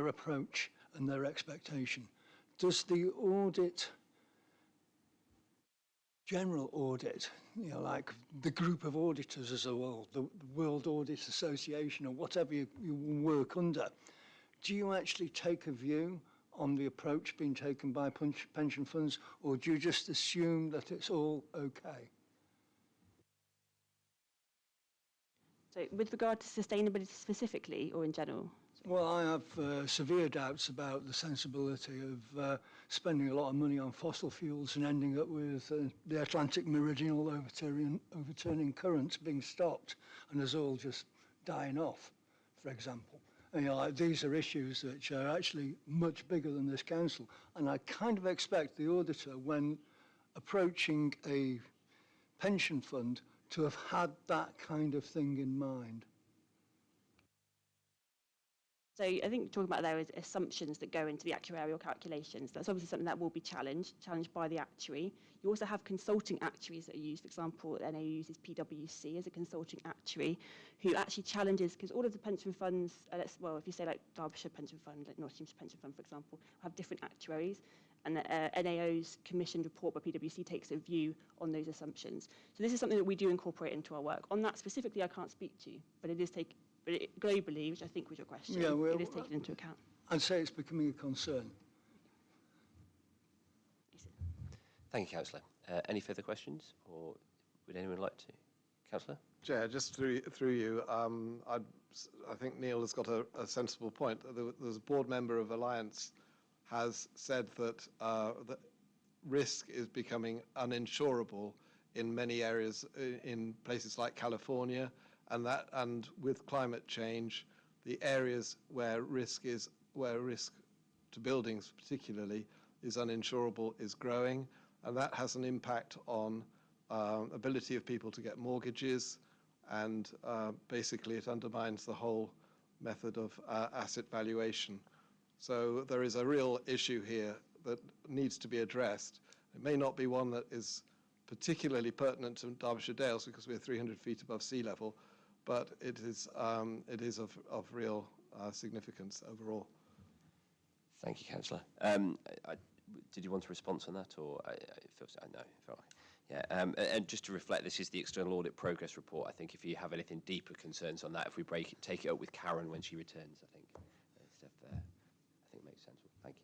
approach and their expectation. Does the general audit, like the group of auditors as a whole, the World Audit Association, or whatever you work under, do you actually take a view on the approach being taken by pension funds, or do you just assume that it's all okay? So with regard to sustainability specifically, or in general? Well, I have severe doubts about the sensibility of spending a lot of money on fossil fuels and ending up with the Atlantic Meridional overturning currents being stopped and us all just dying off, for example. And, you know, like, these are issues which are actually much bigger than this council. And I kind of expect the auditor, when approaching a pension fund, to have had that kind of thing in mind. So I think talking about there is assumptions that go into the actuarial calculations. That's obviously something that will be challenged by the actuary. You also have consulting actuaries that are used. For example, NAU uses PwC as a consulting actuary who actually challenges, because all of the pension funds, well, if you say like Derbyshire Pension Fund, like Nottinghamshire Pension Fund, for example, have different actuaries. And NAO's commissioned report by PwC takes a view on those assumptions. So this is something that we do incorporate into our work. On that specifically, I can't speak to, but it is globally, which I think was your question, Yeah, well, it is taken into account. I'd say it's becoming a concern. Thank you, Councillor. Any further questions, or would anyone like to? Councillor? Chair, just through you, I think Neil has got a sensible point. There's a board member of Alliance has said that that risk is becoming uninsurable in many areas in places like California, and with climate change, the areas where risk to buildings particularly is uninsurable is growing, and that has an impact on ability of people to get mortgages, and basically it undermines the whole method of asset valuation. So there is a real issue here that needs to be addressed. It may not be one that is particularly pertinent to Derbyshire Dales because we're 300 feet above sea level, but it is of real significance overall. Thank you, Councillor. Did you want a response on that, or no? Yeah, and just to reflect, this is the external audit progress report. I think if you have anything deeper concerns on that, if we take it up with Karen when she returns, I think it makes sense. Thank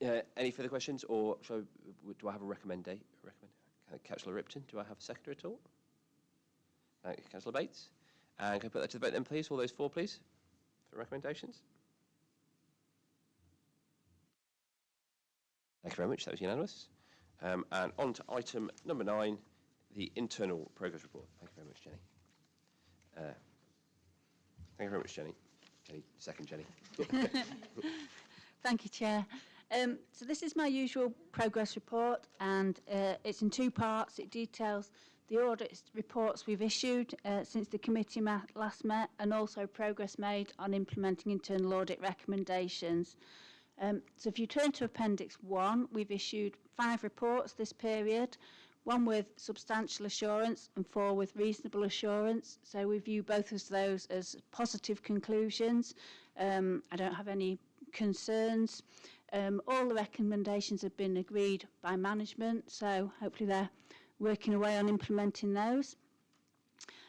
you. Any further questions, or do I have a recommend? Councillor Ripton, do I have a seconder at all? Councillor Bates, and can I put that to the vote then, please? All those four, please, for recommendations. Thank you very much. That was unanimous. And on to item number 9, the internal progress report. Thank you very much, Jenny. Thank you very much, Jenny. Second, Jenny. Thank you, Chair. So this is my usual progress report, and it's in 2 parts. It details the audit reports we've issued since the committee last met, and also progress made on implementing internal audit recommendations. So if you turn to Appendix 1, we've issued 5 reports this period, 1 with substantial assurance and 4 with reasonable assurance. So we view both of those as positive conclusions. I don't have any concerns. All the recommendations have been agreed by management, so hopefully they're working away on implementing those.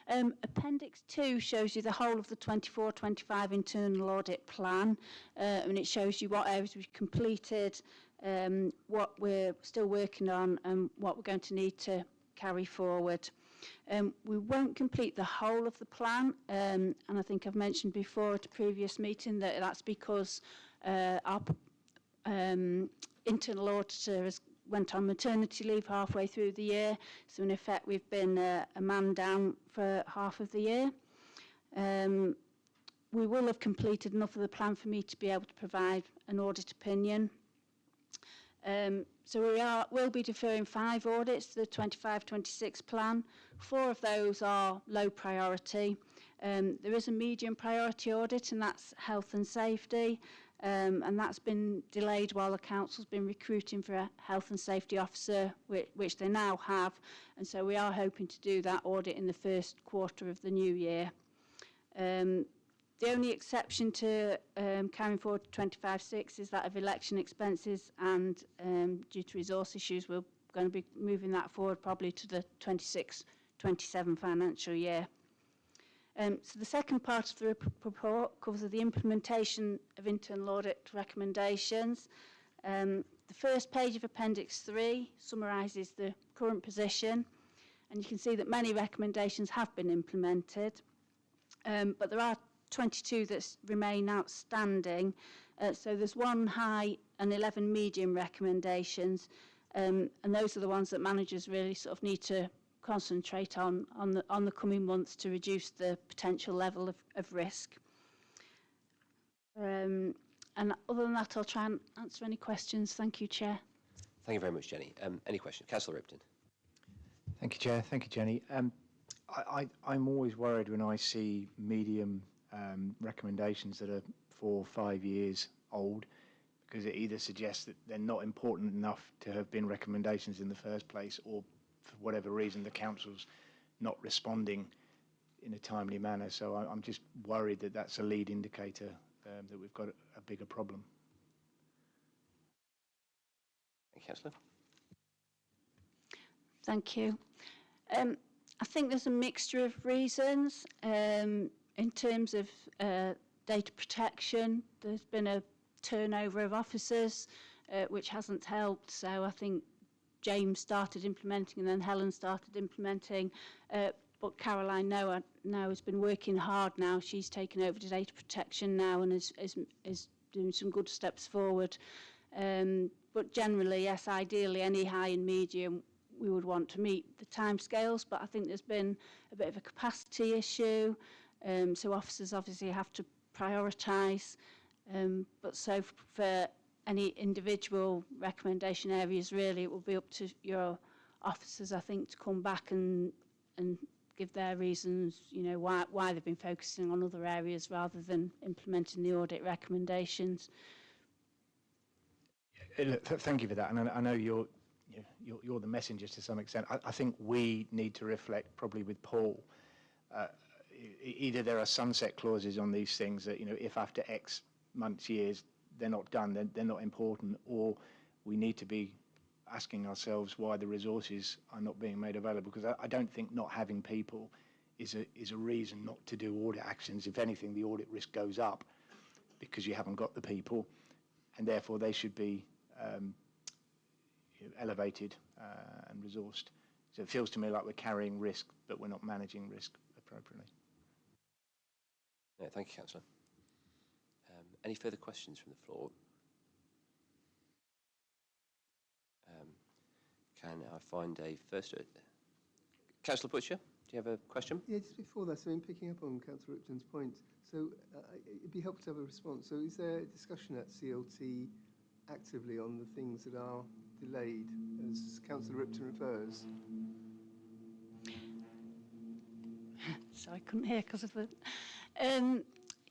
Appendix 2 shows you the whole of the 24-25 internal audit plan, and it shows you what areas we've completed, what we're still working on, and what we're going to need to carry forward. We won't complete the whole of the plan, and I think I've mentioned before at a previous meeting that that's because our internal auditor went on maternity leave halfway through the year, so in effect we've been a man down for half of the year. We will have completed enough of the plan for me to be able to provide an audit opinion. So we'll be deferring 5 audits to the 25-26 plan. 4 of those are low priority. There is a medium priority audit, and that's health and safety. And that's been delayed while the council's been recruiting for a health and safety officer, which they now have, and so we are hoping to do that audit in the first quarter of the new year. The only exception to carrying forward 25-6 is that of election expenses, and due to resource issues we're going to be moving that forward probably to the 26-27 financial year. So the second part of the report covers the implementation of internal audit recommendations. The first page of Appendix 3 summarises the current position, and you can see that many recommendations have been implemented, but there are 22 that remain outstanding. So there's 1 high and 11 medium recommendations, and those are the ones that managers really sort of need to concentrate on the coming months to reduce the potential level of risk. And other than that, I'll try and answer any questions. Thank you, Chair. Thank you very much, Jenny. Any questions? Councillor Ripton. Thank you, Chair. Thank you, Jenny. I'm always worried when I see medium recommendations that are 4 or 5 years old, because it either suggests that they're not important enough to have been recommendations in the first place, or for whatever reason the council's not responding in a timely manner. So I'm just worried that that's a lead indicator that we've got a bigger problem. Councillor. Thank you. I think there's a mixture of reasons. In terms of data protection, there's been a turnover of officers, which hasn't helped. So I think James started implementing and then Helen started implementing. But Caroline now has been working hard now. She's taken over the data protection now and is doing some good steps forward. But generally, yes, ideally any high and medium we would want to meet the timescales, but I think there's been a bit of a capacity issue. So officers obviously have to prioritise. But so for any individual recommendation areas, really, it will be up to your officers, I think, to come back and give their reasons, you know, why they've been focusing on other areas rather than implementing the audit recommendations. Thank you for that, and I know you're the messenger to some extent. I think we need to reflect, probably with Paul, either there are sunset clauses on these things that, you know, if after X months, years, they're not done, then they're not important, or we need to be asking ourselves why the resources are not being made available, because I don't think not having people is a reason not to do audit actions. If anything, the audit risk goes up because you haven't got the people, and therefore they should be elevated and resourced. So it feels to me like we're carrying risk, but we're not managing risk appropriately. Yeah, thank you, Councillor. Any further questions from the floor? Can I find a first? Councillor Butcher, do you have a question? Yeah, just before that, so in picking up on Councillor Ripton's point, so it'd be helpful to have a response. So is there a discussion at CLT actively on the things that are delayed, as Councillor Ripton refers? So I couldn't hear because of the...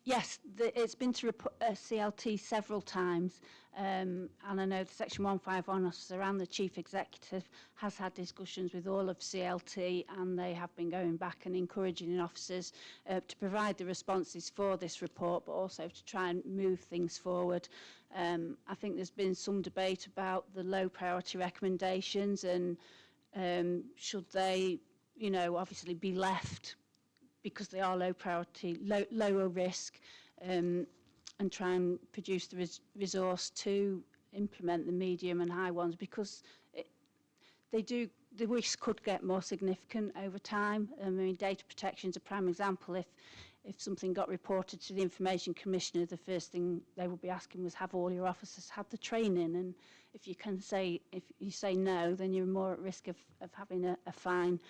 Yes, it's been to CLT several times, and I know the Section 151 officer and the Chief Executive has had discussions with all of CLT, and they have been going back and encouraging officers to provide the responses for this report, but also to try and move things forward. I think there's been some debate about the low priority recommendations and should they, you know, obviously be left because they are low priority, lower risk, and try and produce the resource to implement the medium and high ones, because the risk could get more significant over time. I mean, data protection is a prime example. If something got reported to the Information Commissioner, the first thing they would be asking was, have all your officers had the training? And if you say no, then you're more at risk of having a fine.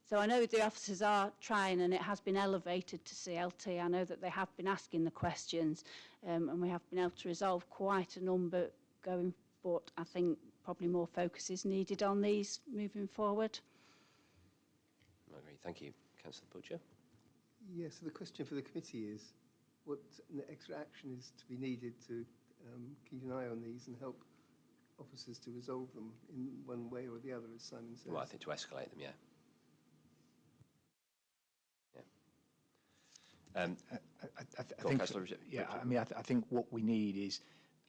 So I know the officers are trying, and it has been elevated to CLT. I know that they have been asking the questions, and we have been able to resolve quite a number going, but I think probably more focus is needed on these moving forward. I agree. Thank you. Councillor Butcher. Yeah, so the question for the committee is, what extra action is to be needed to keep an eye on these and help officers to resolve them in one way or the other, as Simon says? Well, I think to escalate them, yeah. I think what we need is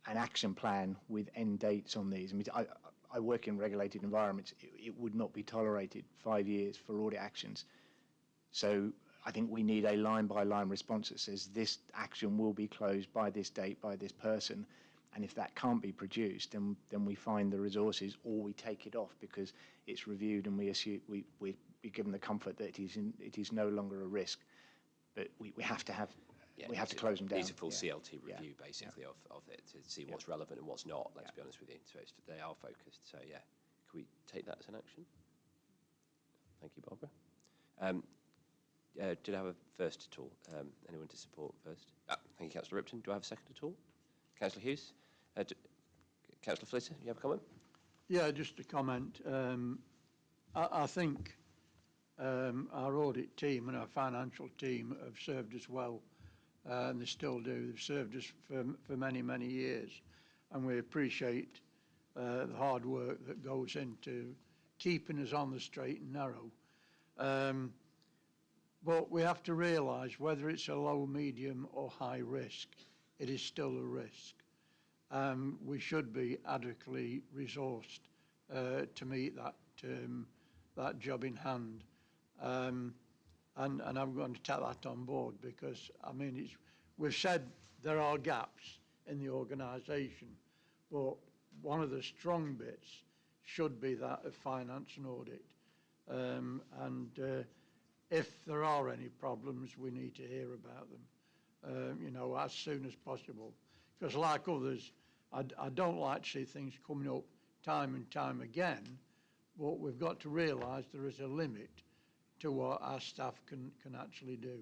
an action plan with end dates on these. I mean, I work in regulated environments. It would not be tolerated 5 years for audit actions. So I think we need a line-by-line response that says this action will be closed by this date, by this person. And if that can't be produced, then we find the resources, or we take it off because it's reviewed and we be given the comfort that it is no longer a risk. But we have to have, we have to close them down. Needs a full CLT review, basically, of it to see what's relevant and what's not, let's be honest with you. So they are focused. So, yeah, can we take that as an action? Thank you, Barbara. Did I have a first at all? Anyone to support first? Thank you, Councillor Ripton. Do I have a second at all? Councillor Hughes? Councillor Flitter, you have a comment? Yeah, just a comment. I think our audit team and our financial team have served us well, and they still do. They've served us for many, many years, and we appreciate the hard work that goes into keeping us on the straight and narrow. But we have to realise whether it's a low, medium or high risk, it is still a risk. We should be adequately resourced to meet that job in hand. And I'm going to take that on board because, I mean, we've said there are gaps in the organisation, but one of the strong bits should be that of finance and audit. If there are any problems, we need to hear about them, you know, as soon as possible. Because like others, I don't like to see things coming up time and time again, but we've got to realise there is a limit to what our staff can actually do.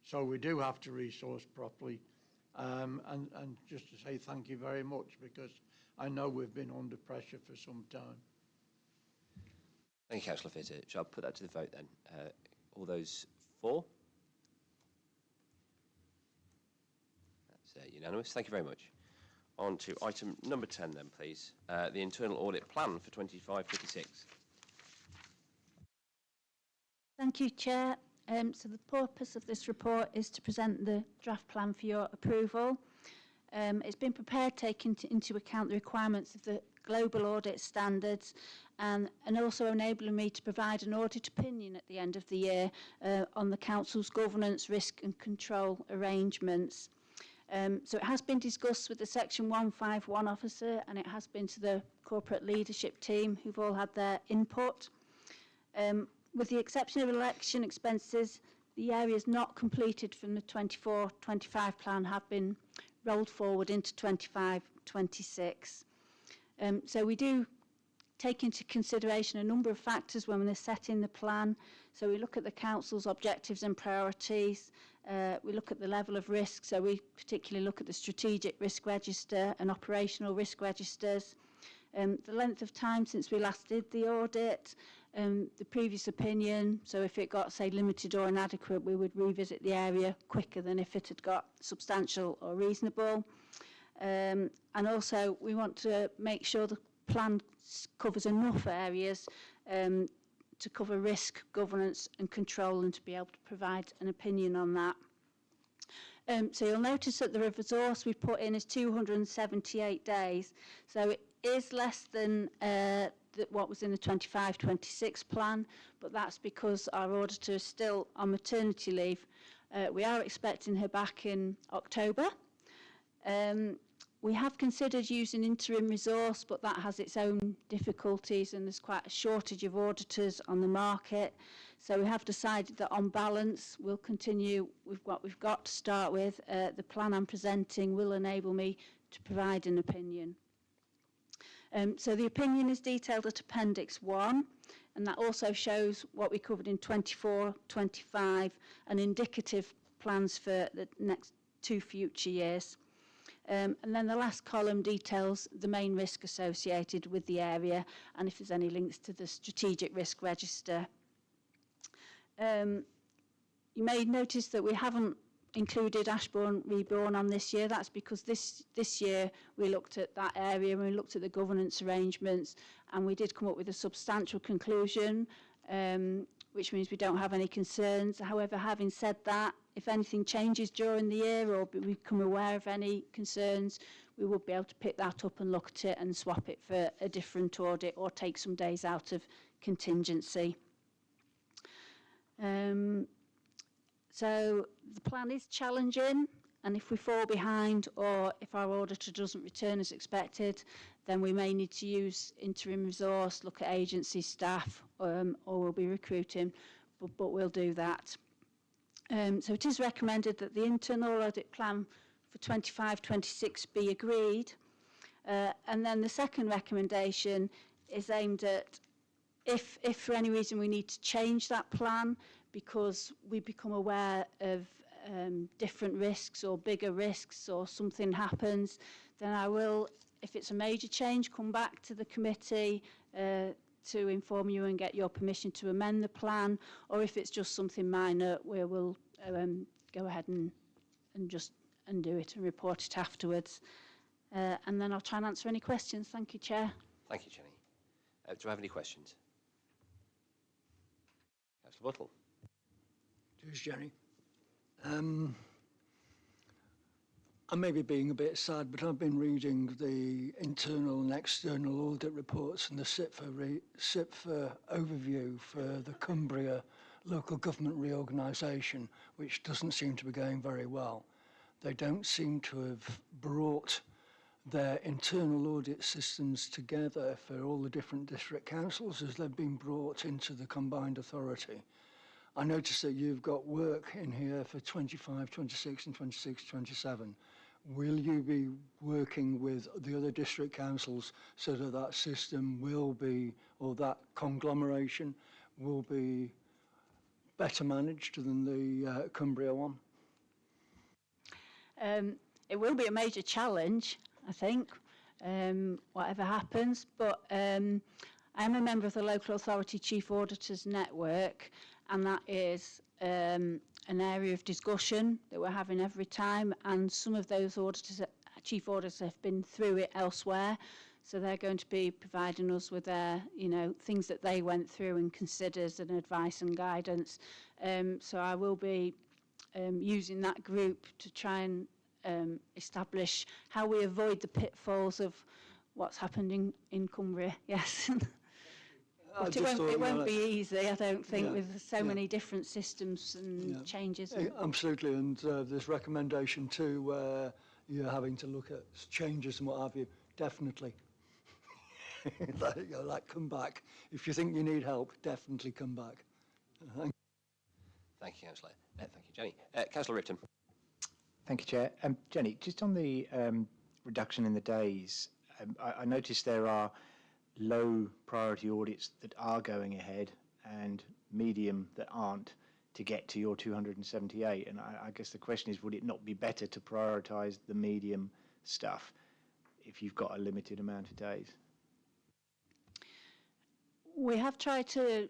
So we do have to resource properly, and just to say thank you very much, because I know we've been under pressure for some time. Thank you, Councillor Fitter. Shall I put that to the vote then? All those for? That's unanimous. Thank you very much. On to item number 10 then, please. The internal audit plan for 25-26. Thank you, Chair. So the purpose of this report is to present the draft plan for your approval. It's been prepared taking into account the requirements of the global audit standards and also enabling me to provide an audit opinion at the end of the year on the Council's governance, risk and control arrangements. So it has been discussed with the Section 151 officer, and it has been to the corporate leadership team who've all had their input. With the exception of election expenses, the areas not completed from the 24-25 plan have been rolled forward into 25-26. So we do take into consideration a number of factors when we're setting the plan. So we look at the Council's objectives and priorities. We look at the level of risk. So we particularly look at the strategic risk register and operational risk registers. The length of time since we last did the audit, the previous opinion. So if it got, say, limited or inadequate, we would revisit the area quicker than if it had got substantial or reasonable. And also we want to make sure the plan covers enough areas to cover risk, governance and control, and to be able to provide an opinion on that. So you'll notice that the resource we put in is 278 days. So it is less than what was in the 25-26 plan, but that's because our auditor is still on maternity leave. We are expecting her back in October. We have considered using interim resource, but that has its own difficulties, and there's quite a shortage of auditors on the market. So we have decided that on balance, we'll continue with what we've got to start with. The plan I'm presenting will enable me to provide an opinion. So the opinion is detailed at Appendix 1, and that also shows what we covered in 24-25 and indicative plans for the next 2 future years. And then the last column details the main risk associated with the area and if there's any links to the strategic risk register. You may notice that we haven't included Ashbourne Reborn on this year. That's because this year we looked at that area and we looked at the governance arrangements, and we did come up with a substantial conclusion, which means we don't have any concerns. However, having said that, if anything changes during the year or we become aware of any concerns, we will be able to pick that up and look at it and swap it for a different audit or take some days out of contingency. So the plan is challenging, and if we fall behind or if our auditor doesn't return as expected, then we may need to use interim resource, look at agency staff, or we'll be recruiting, but we'll do that. So it is recommended that the internal audit plan for 25-26 be agreed. And then the second recommendation is aimed at if for any reason we need to change that plan because we become aware of different risks or bigger risks or something happens, then I will, if it's a major change, come back to the committee to inform you and get your permission to amend the plan, or if it's just something minor, we will go ahead and just undo it and report it afterwards. And then I'll try and answer any questions. Thank you, Chair. Thank you, Jenny. Do I have any questions? Councillor Buttle. Cheers, Jenny. I may be being a bit sad, but I've been reading the internal and external audit reports and the SIPFA overview for the Cumbria local government reorganisation, which doesn't seem to be going very well. They don't seem to have brought their internal audit systems together for all the different district councils as they've been brought into the combined authority. I noticed that you've got work in here for 25, 26 and 26, 27. Will you be working with the other district councils so that that system will be, or that conglomeration will be better managed than the Cumbria one? It will be a major challenge, I think, whatever happens, but I'm a member of the Local Authority Chief Auditors Network, and that is an area of discussion that we're having every time, and some of those auditors, chief auditors, have been through it elsewhere, so they're going to be providing us with their, things that they went through and considered and advice and guidance. So I will be using that group to try and establish how we avoid the pitfalls of what's happened in Cumbria. Yes. But it won't be easy, I don't think, with so many different systems and changes. Absolutely, and this recommendation too, where you're having to look at changes and what have you, definitely. Come back. If you think you need help, definitely come back. Thank you, Councillor. Thank you, Jenny. Councillor Ripton. Thank you, Chair. Jenny, just on the reduction in the days, I noticed there are low priority audits that are going ahead and medium that aren't to get to your 278. And I guess the question is, would it not be better to prioritise the medium stuff if you've got a limited amount of days? We have tried to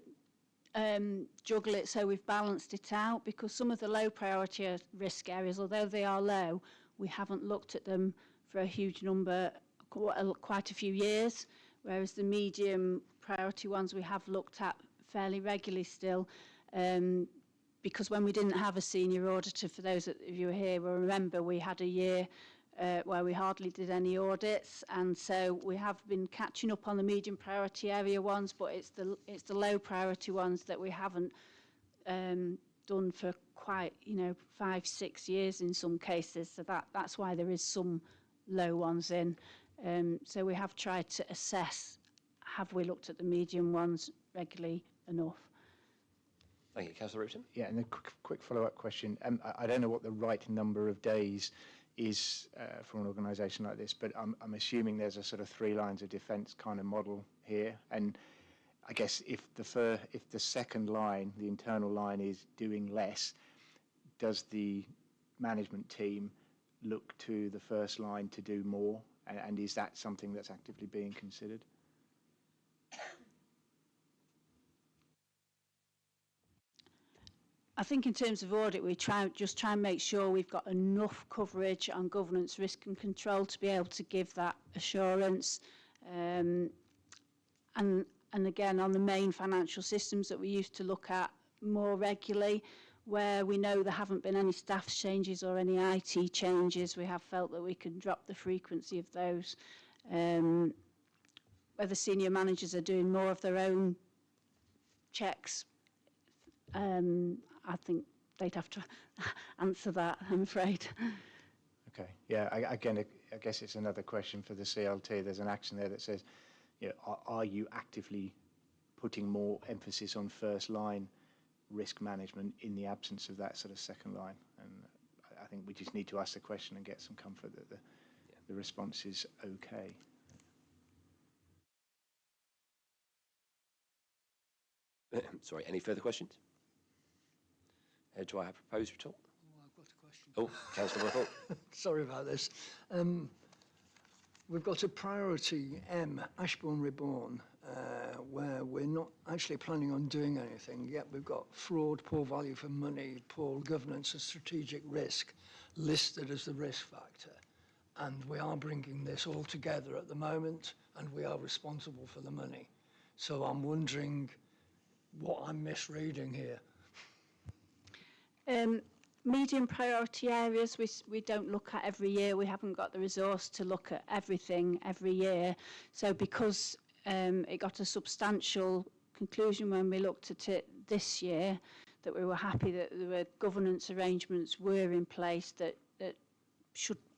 juggle it so we've balanced it out, because some of the low priority risk areas, although they are low, we haven't looked at them for a huge number, quite a few years. Whereas the medium priority ones we have looked at fairly regularly still, because when we didn't have a senior auditor, for those of you who are here will remember, we had a year where we hardly did any audits, and so we have been catching up on the medium priority area ones, but it's the low priority ones that we haven't done for quite 5-6 years in some cases. So that's why there is some low ones in. So we have tried to assess, have we looked at the medium ones regularly enough? Thank you. Councillor Ripton. Yeah, and a quick follow-up question. I don't know what the right number of days is for an organisation like this, but I'm assuming there's a sort of 3 lines of defence kind of model here. And I guess if the second line, the internal line, is doing less, does the management team look to the first line to do more? And is that something that's actively being considered? I think in terms of audit, we try and make sure we've got enough coverage on governance, risk and control to be able to give that assurance. And again, on the main financial systems that we used to look at more regularly, where we know there haven't been any staff changes or any IT changes, we have felt that we can drop the frequency of those. Whether senior managers are doing more of their own checks, I think they'd have to answer that, I'm afraid. Okay, yeah, again, I guess it's another question for the CLT. There's an action there that says, are you actively putting more emphasis on first line risk management in the absence of that sort of second line? And I think we just need to ask the question and get some comfort that the response is okay. Sorry, any further questions? Do I have proposed at all? I've got a question. Oh, Councillor Ruffle. Sorry about this. We've got a priority M, Ashbourne Reborn, where we're not actually planning on doing anything, yet we've got fraud, poor value for money, poor governance and strategic risk listed as the risk factor. And we are bringing this all together at the moment, and we are responsible for the money. So I'm wondering what I'm misreading here. Medium priority areas we don't look at every year. We haven't got the resource to look at everything every year. So because it got a substantial conclusion when we looked at it this year, that we were happy that the governance arrangements were in place that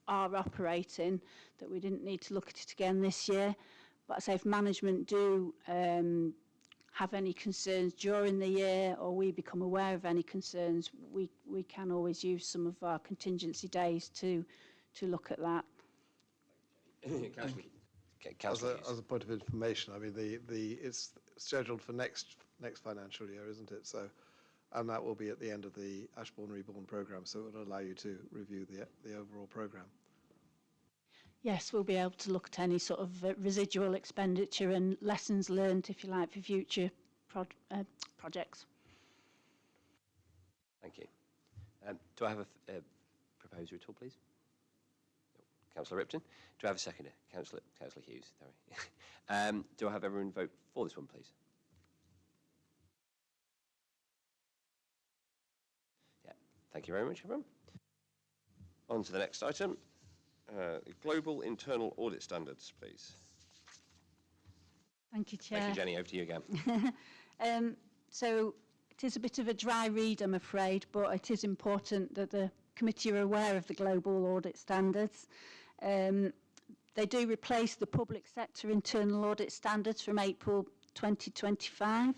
are operating, that we didn't need to look at it again this year. But I say if management do have any concerns during the year, or we become aware of any concerns, we can always use some of our contingency days to look at that. As a point of information, I mean, it's scheduled for next financial year, isn't it? So, and that will be at the end of the Ashbourne Reborn programme, so it will allow you to review the overall programme. Yes, we'll be able to look at any sort of residual expenditure and lessons learned, if you like, for future projects. Thank you. Do I have a proposer at all, please? No. Councillor Ripton. Do I have a seconder? Councillor Hughes. Sorry. Do I have everyone vote for this one, please? Yeah. Thank you very much, everyone. On to the next item. Global internal audit standards, please. Thank you, Chair. Thank you, Jenny. Over to you again. So it is a bit of a dry read, I'm afraid, but it is important that the committee are aware of the global audit standards. They do replace the public sector internal audit standards from April 2025.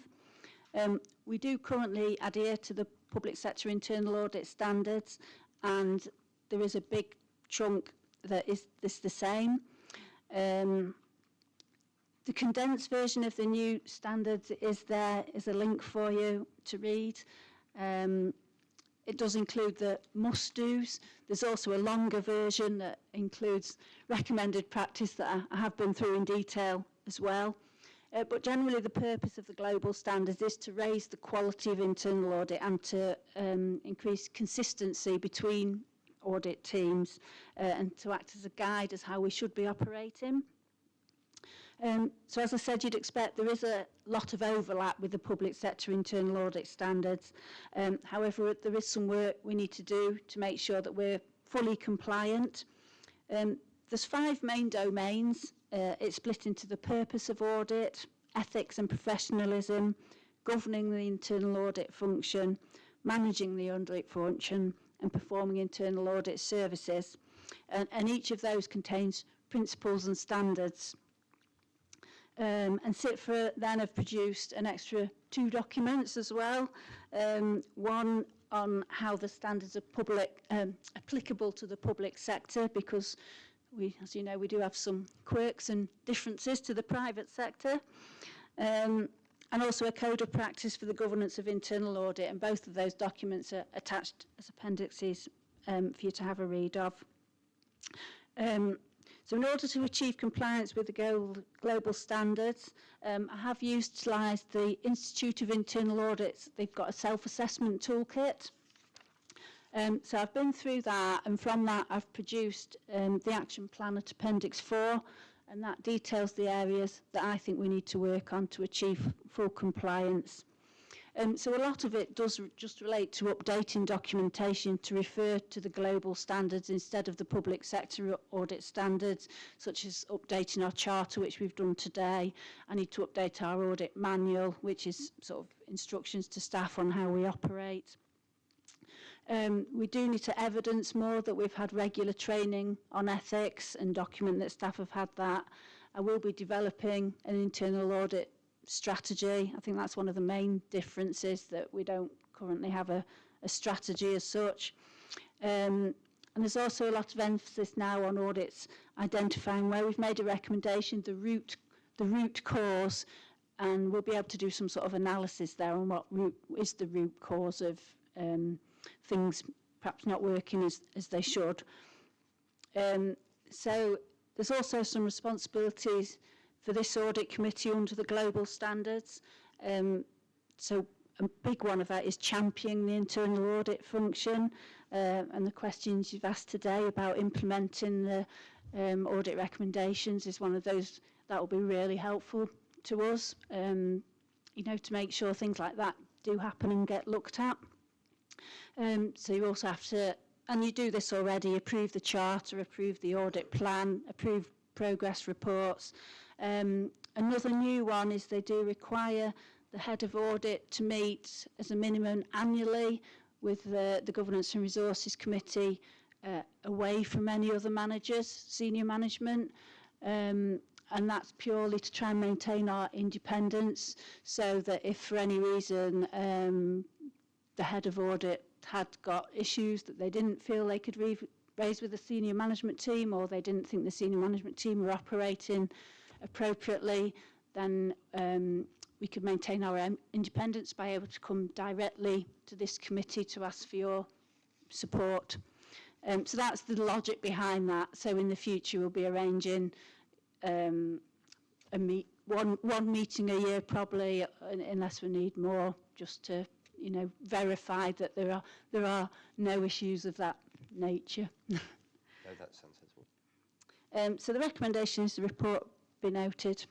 We do currently adhere to the public sector internal audit standards, and there is a big chunk that is the same. The condensed version of the new standards is there, is a link for you to read. It does include the must-dos. There's also a longer version that includes recommended practice that I have been through in detail as well. But generally the purpose of the global standards is to raise the quality of internal audit and to increase consistency between audit teams and to act as a guide as how we should be operating. So as I said, you'd expect there is a lot of overlap with the public sector internal audit standards. However, there is some work we need to do to make sure that we're fully compliant. There's 5 main domains. It's split into the purpose of audit, ethics and professionalism, governing the internal audit function, managing the audit function, and performing internal audit services. And each of those contains principles and standards. And CITFA then have produced an extra 2 documents as well. One on how the standards are applicable to the public sector, because we, as you know, we do have some quirks and differences to the private sector. And also a code of practice for the governance of internal audit, and both of those documents are attached as appendices for you to have a read of. So in order to achieve compliance with the global standards, I have utilised the Institute of Internal Audits. They've got a self-assessment toolkit. So I've been through that, and from that I've produced the action plan at Appendix 4, and that details the areas that I think we need to work on to achieve full compliance. So a lot of it does just relate to updating documentation to refer to the global standards instead of the public sector audit standards, such as updating our charter, which we've done today. I need to update our audit manual, which is sort of instructions to staff on how we operate. We do need to evidence more that we've had regular training on ethics and document that staff have had that. I will be developing an internal audit strategy. I think that's one of the main differences, that we don't currently have a strategy as such. And there's also a lot of emphasis now on audits identifying where we've made a recommendation, the root cause, and we'll be able to do some sort of analysis there on what is the root cause of things perhaps not working as they should. So there's also some responsibilities for this audit committee under the global standards. So a big one of that is championing the internal audit function, and the questions you've asked today about implementing the audit recommendations is one of those that will be really helpful to us, you know, to make sure things like that do happen and get looked at. So you also have to, and you do this already, approve the charter, approve the audit plan, approve progress reports. Another new one is they do require the head of audit to meet as a minimum annually with the Governance and Resources Committee away from any other managers, senior management. And that's purely to try and maintain our independence, so that if for any reason the head of audit had got issues that they didn't feel they could raise with the senior management team, or they didn't think the senior management team were operating appropriately, then we could maintain our independence by able to come directly to this committee to ask for your support. So that's the logic behind that. So in the future we'll be arranging one meeting a year probably, unless we need more, just to, you know, verify that there are no issues of that nature. No, that sounds sensible. So the recommendation is the report be noted,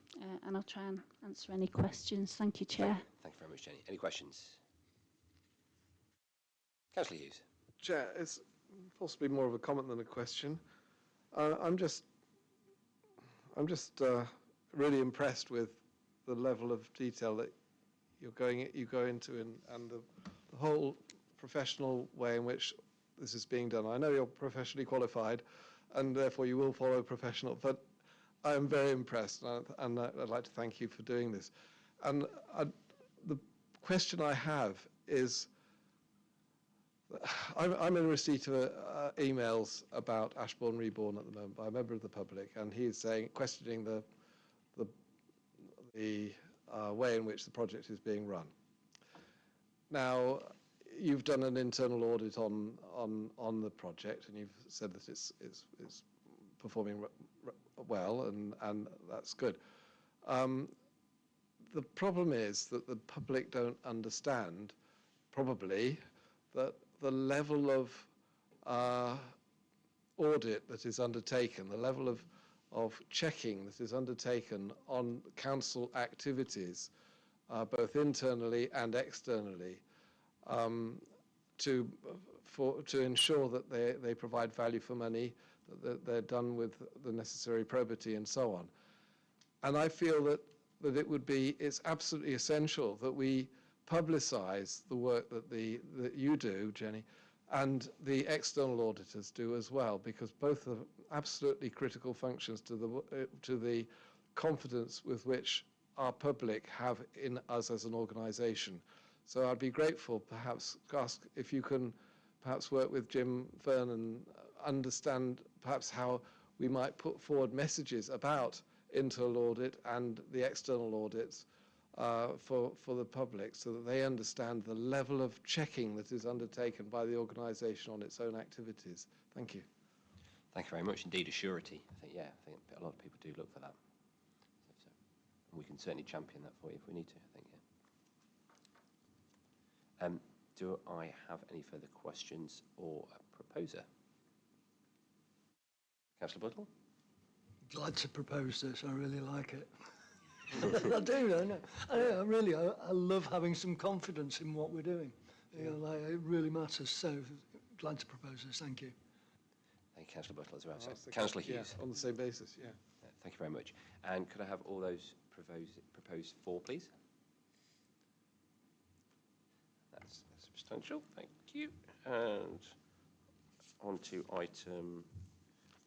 and I'll try and answer any questions. Thank you, Chair. Thank you very much, Jenny. Any questions? Councillor Hughes. Chair, it's possibly more of a comment than a question. I'm just really impressed with the level of detail that you go into and the whole professional way in which this is being done. I know you're professionally qualified, and therefore you will follow professional, but I am very impressed, and I'd like to thank you for doing this. And the question I have is, I'm in receipt of emails about Ashbourne Reborn at the moment by a member of the public, and he is questioning the way in which the project is being run. Now, you've done an internal audit on the project, and you've said that it's performing well, and that's good. The problem is that the public don't understand, probably, that the level of audit that is undertaken, the level of checking that is undertaken on council activities, both internally and externally, to ensure that they provide value for money, that they're done with the necessary probity and so on. And I feel that it's absolutely essential that we publicise the work that you do, Jenny, and the external auditors do as well, because both are absolutely critical functions to the confidence with which our public have in us as an organisation. So I'd be grateful, perhaps, ask if you can perhaps work with Jim Fern and understand perhaps how we might put forward messages about internal audit and the external audits for the public, so that they understand the level of checking that is undertaken by the organisation on its own activities. Thank you. Thank you very much indeed. A surety. I think a lot of people do look for that. So, and we can certainly champion that for you if we need to, I think, yeah. Do I have any further questions or a proposer? Councillor Buttle? Glad to propose this. I really like it. I do. I love having some confidence in what we're doing. You know, it really matters. So glad to propose this. Thank you. Thank you, Councillor Buttle, as well. So, Councillor Hughes. Yeah, on the same basis, yeah. Thank you very much. And could I have all those proposed for, please? That's substantial. Thank you. And on to item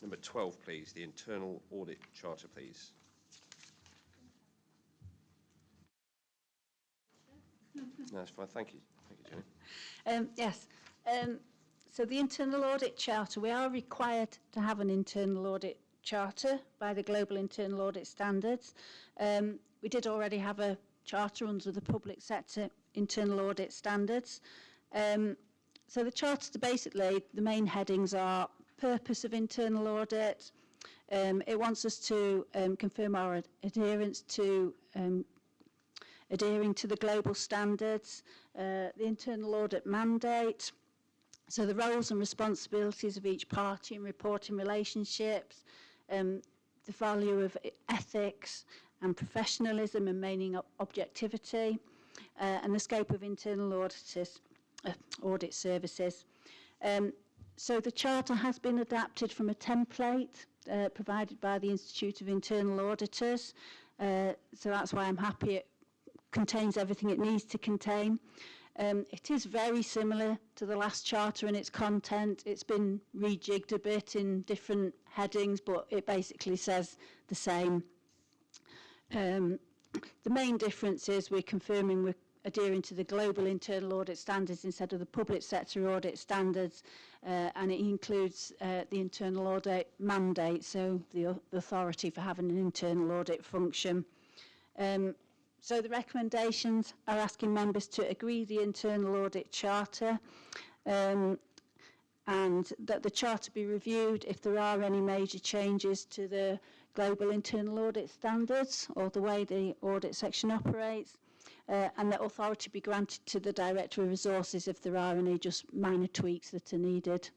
number 12, please. The internal audit charter, please. No, that's fine. Thank you. Thank you, Jenny. Yes. So the internal audit charter, we are required to have an internal audit charter by the Global Internal Audit Standards. We did already have a charter under the Public Sector Internal Audit Standards. So the charter, basically, the main headings are purpose of internal audit. It wants us to confirm our adherence to adhering to the global standards, the internal audit mandate, so the roles and responsibilities of each party in reporting relationships, the value of ethics and professionalism and maintaining objectivity, and the scope of internal audit services. So the charter has been adapted from a template provided by the Institute of Internal Auditors. So that's why I'm happy it contains everything it needs to contain. It is very similar to the last charter in its content. It's been rejigged a bit in different headings, but it basically says the same. The main difference is we're confirming we're adhering to the global internal audit standards instead of the public sector audit standards, and it includes the internal audit mandate, so the authority for having an internal audit function. So the recommendations are asking members to agree the internal audit charter, and that the charter be reviewed if there are any major changes to the global internal audit standards or the way the audit section operates, and that authority be granted to the Director of Resources if there are any just minor tweaks that are needed.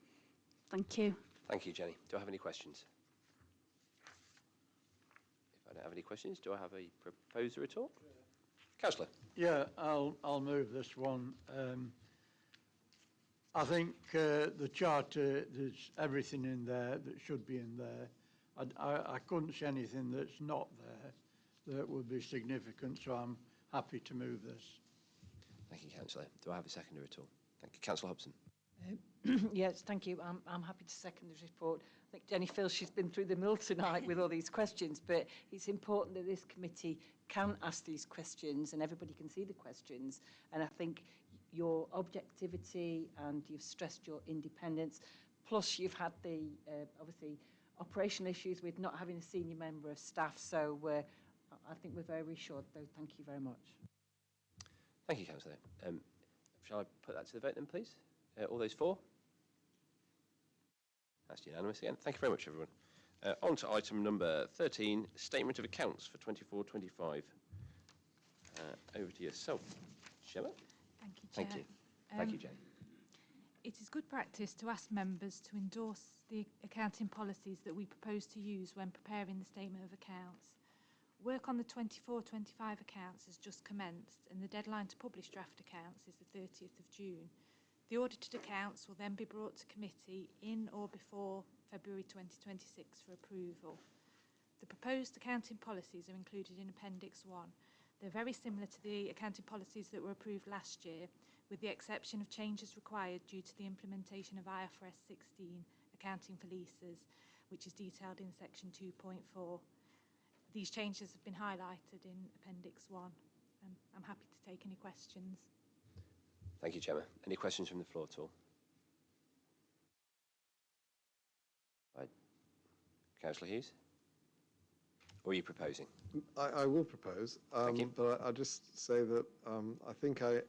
Thank you. Thank you, Jenny. Do I have any questions? If I don't have any questions, do I have a proposer at all? Councillor. Yeah, I'll move this one. I think the charter, there's everything in there that should be in there. I couldn't see anything that's not there that would be significant, so I'm happy to move this. Thank you, Councillor. Do I have a seconder at all? Thank you. Councillor Hobson. Yes, thank you. I'm happy to second this report. I think Jenny feels she's been through the mill tonight with all these questions, but it's important that this committee can ask these questions and everybody can see the questions. And I think your objectivity, and you've stressed your independence, plus you've had the, obviously, operational issues with not having a senior member of staff. So I think we're very reassured, though. Thank you very much. Thank you, Councillor. Shall I put that to the vote then, please? All those for? That's unanimous again. Thank you very much, everyone. On to item number 13, Statement of Accounts for 24-25. Over to yourself, Gemma. Thank you, Chair. Thank you. Thank you, Jenny. It is good practice to ask members to endorse the accounting policies that we propose to use when preparing the Statement of Accounts. Work on the 24-25 accounts has just commenced, and the deadline to publish draft accounts is the 30th of June. The audited accounts will then be brought to committee in or before February 2026 for approval. The proposed accounting policies are included in Appendix 1. They're very similar to the accounting policies that were approved last year, with the exception of changes required due to the implementation of IFRS 16, accounting for leases, which is detailed in section 2.4. These changes have been highlighted in Appendix 1. I'm happy to take any questions. Thank you, Gemma. Any questions from the floor at all? Right. Councillor Hughes? Or are you proposing? I will propose, but I'll just say that I think I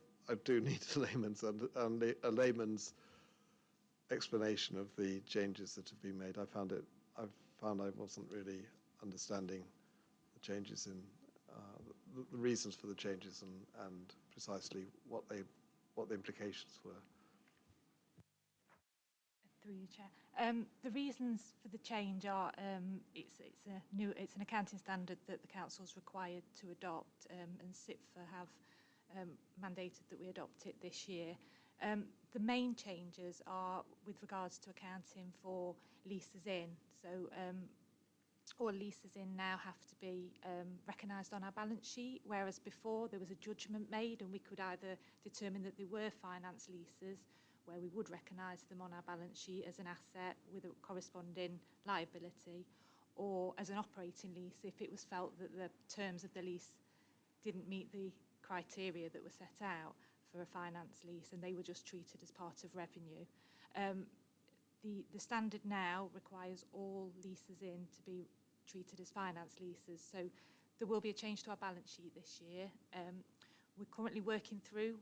do need a layman's explanation of the changes that have been made. I found I wasn't really understanding the changes in the reasons for the changes and precisely what the implications were. Through you, Chair. The reasons for the change are it's an accounting standard that the council is required to adopt, and CIPFA have mandated that we adopt it this year. The main changes are with regards to accounting for leases in. So all leases in now have to be recognised on our balance sheet, whereas before there was a judgment made and we could either determine that they were finance leases, where we would recognise them on our balance sheet as an asset with a corresponding liability, or as an operating lease if it was felt that the terms of the lease didn't meet the criteria that were set out for a finance lease and they were just treated as part of revenue. The standard now requires all leases in to be treated as finance leases. So there will be a change to our balance sheet this year. We're currently working through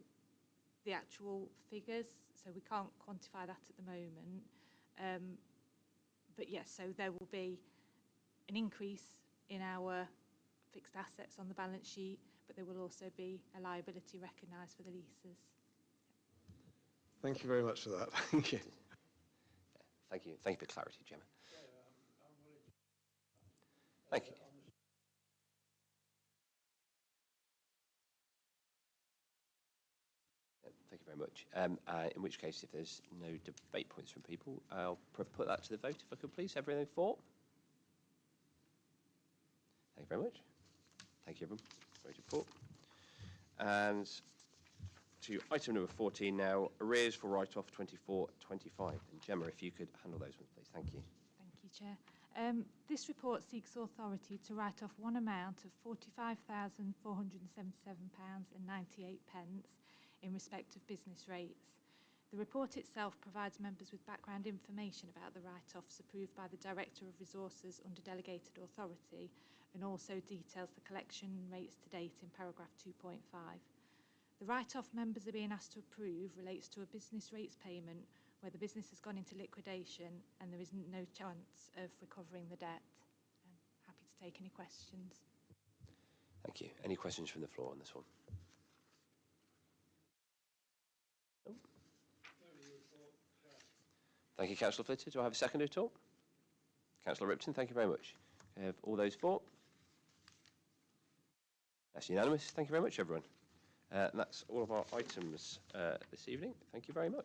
the actual figures, so we can't quantify that at the moment. But yes, so there will be an increase in our fixed assets on the balance sheet, but there will also be a liability recognised for the leases. Thank you very much for that. Thank you. Thank you. Thank you for clarity, Gemma. Thank you. Thank you very much. In which case, if there's no debate points from people, I'll put that to the vote, if I could please. Everyone for? Thank you very much. Thank you, everyone. Great report. And to item number 14 now, arrears for write-off 24-25. And Gemma, if you could handle those ones, please. Thank you. Thank you, Chair. This report seeks authority to write off one amount of £45,477.98 in respect of business rates. The report itself provides members with background information about the write-offs approved by the Director of Resources under delegated authority, and also details the collection rates to date in paragraph 2.5. The write-off members are being asked to approve relates to a business rates payment where the business has gone into liquidation and there is no chance of recovering the debt. I'm happy to take any questions. Thank you. Any questions from the floor on this one? No? Thank you, Councillor Flitter. Do I have a seconder at all? Councillor Ripton, thank you very much. Have all those for? That's unanimous. Thank you very much, everyone. And that's all of our items this evening. Thank you very much.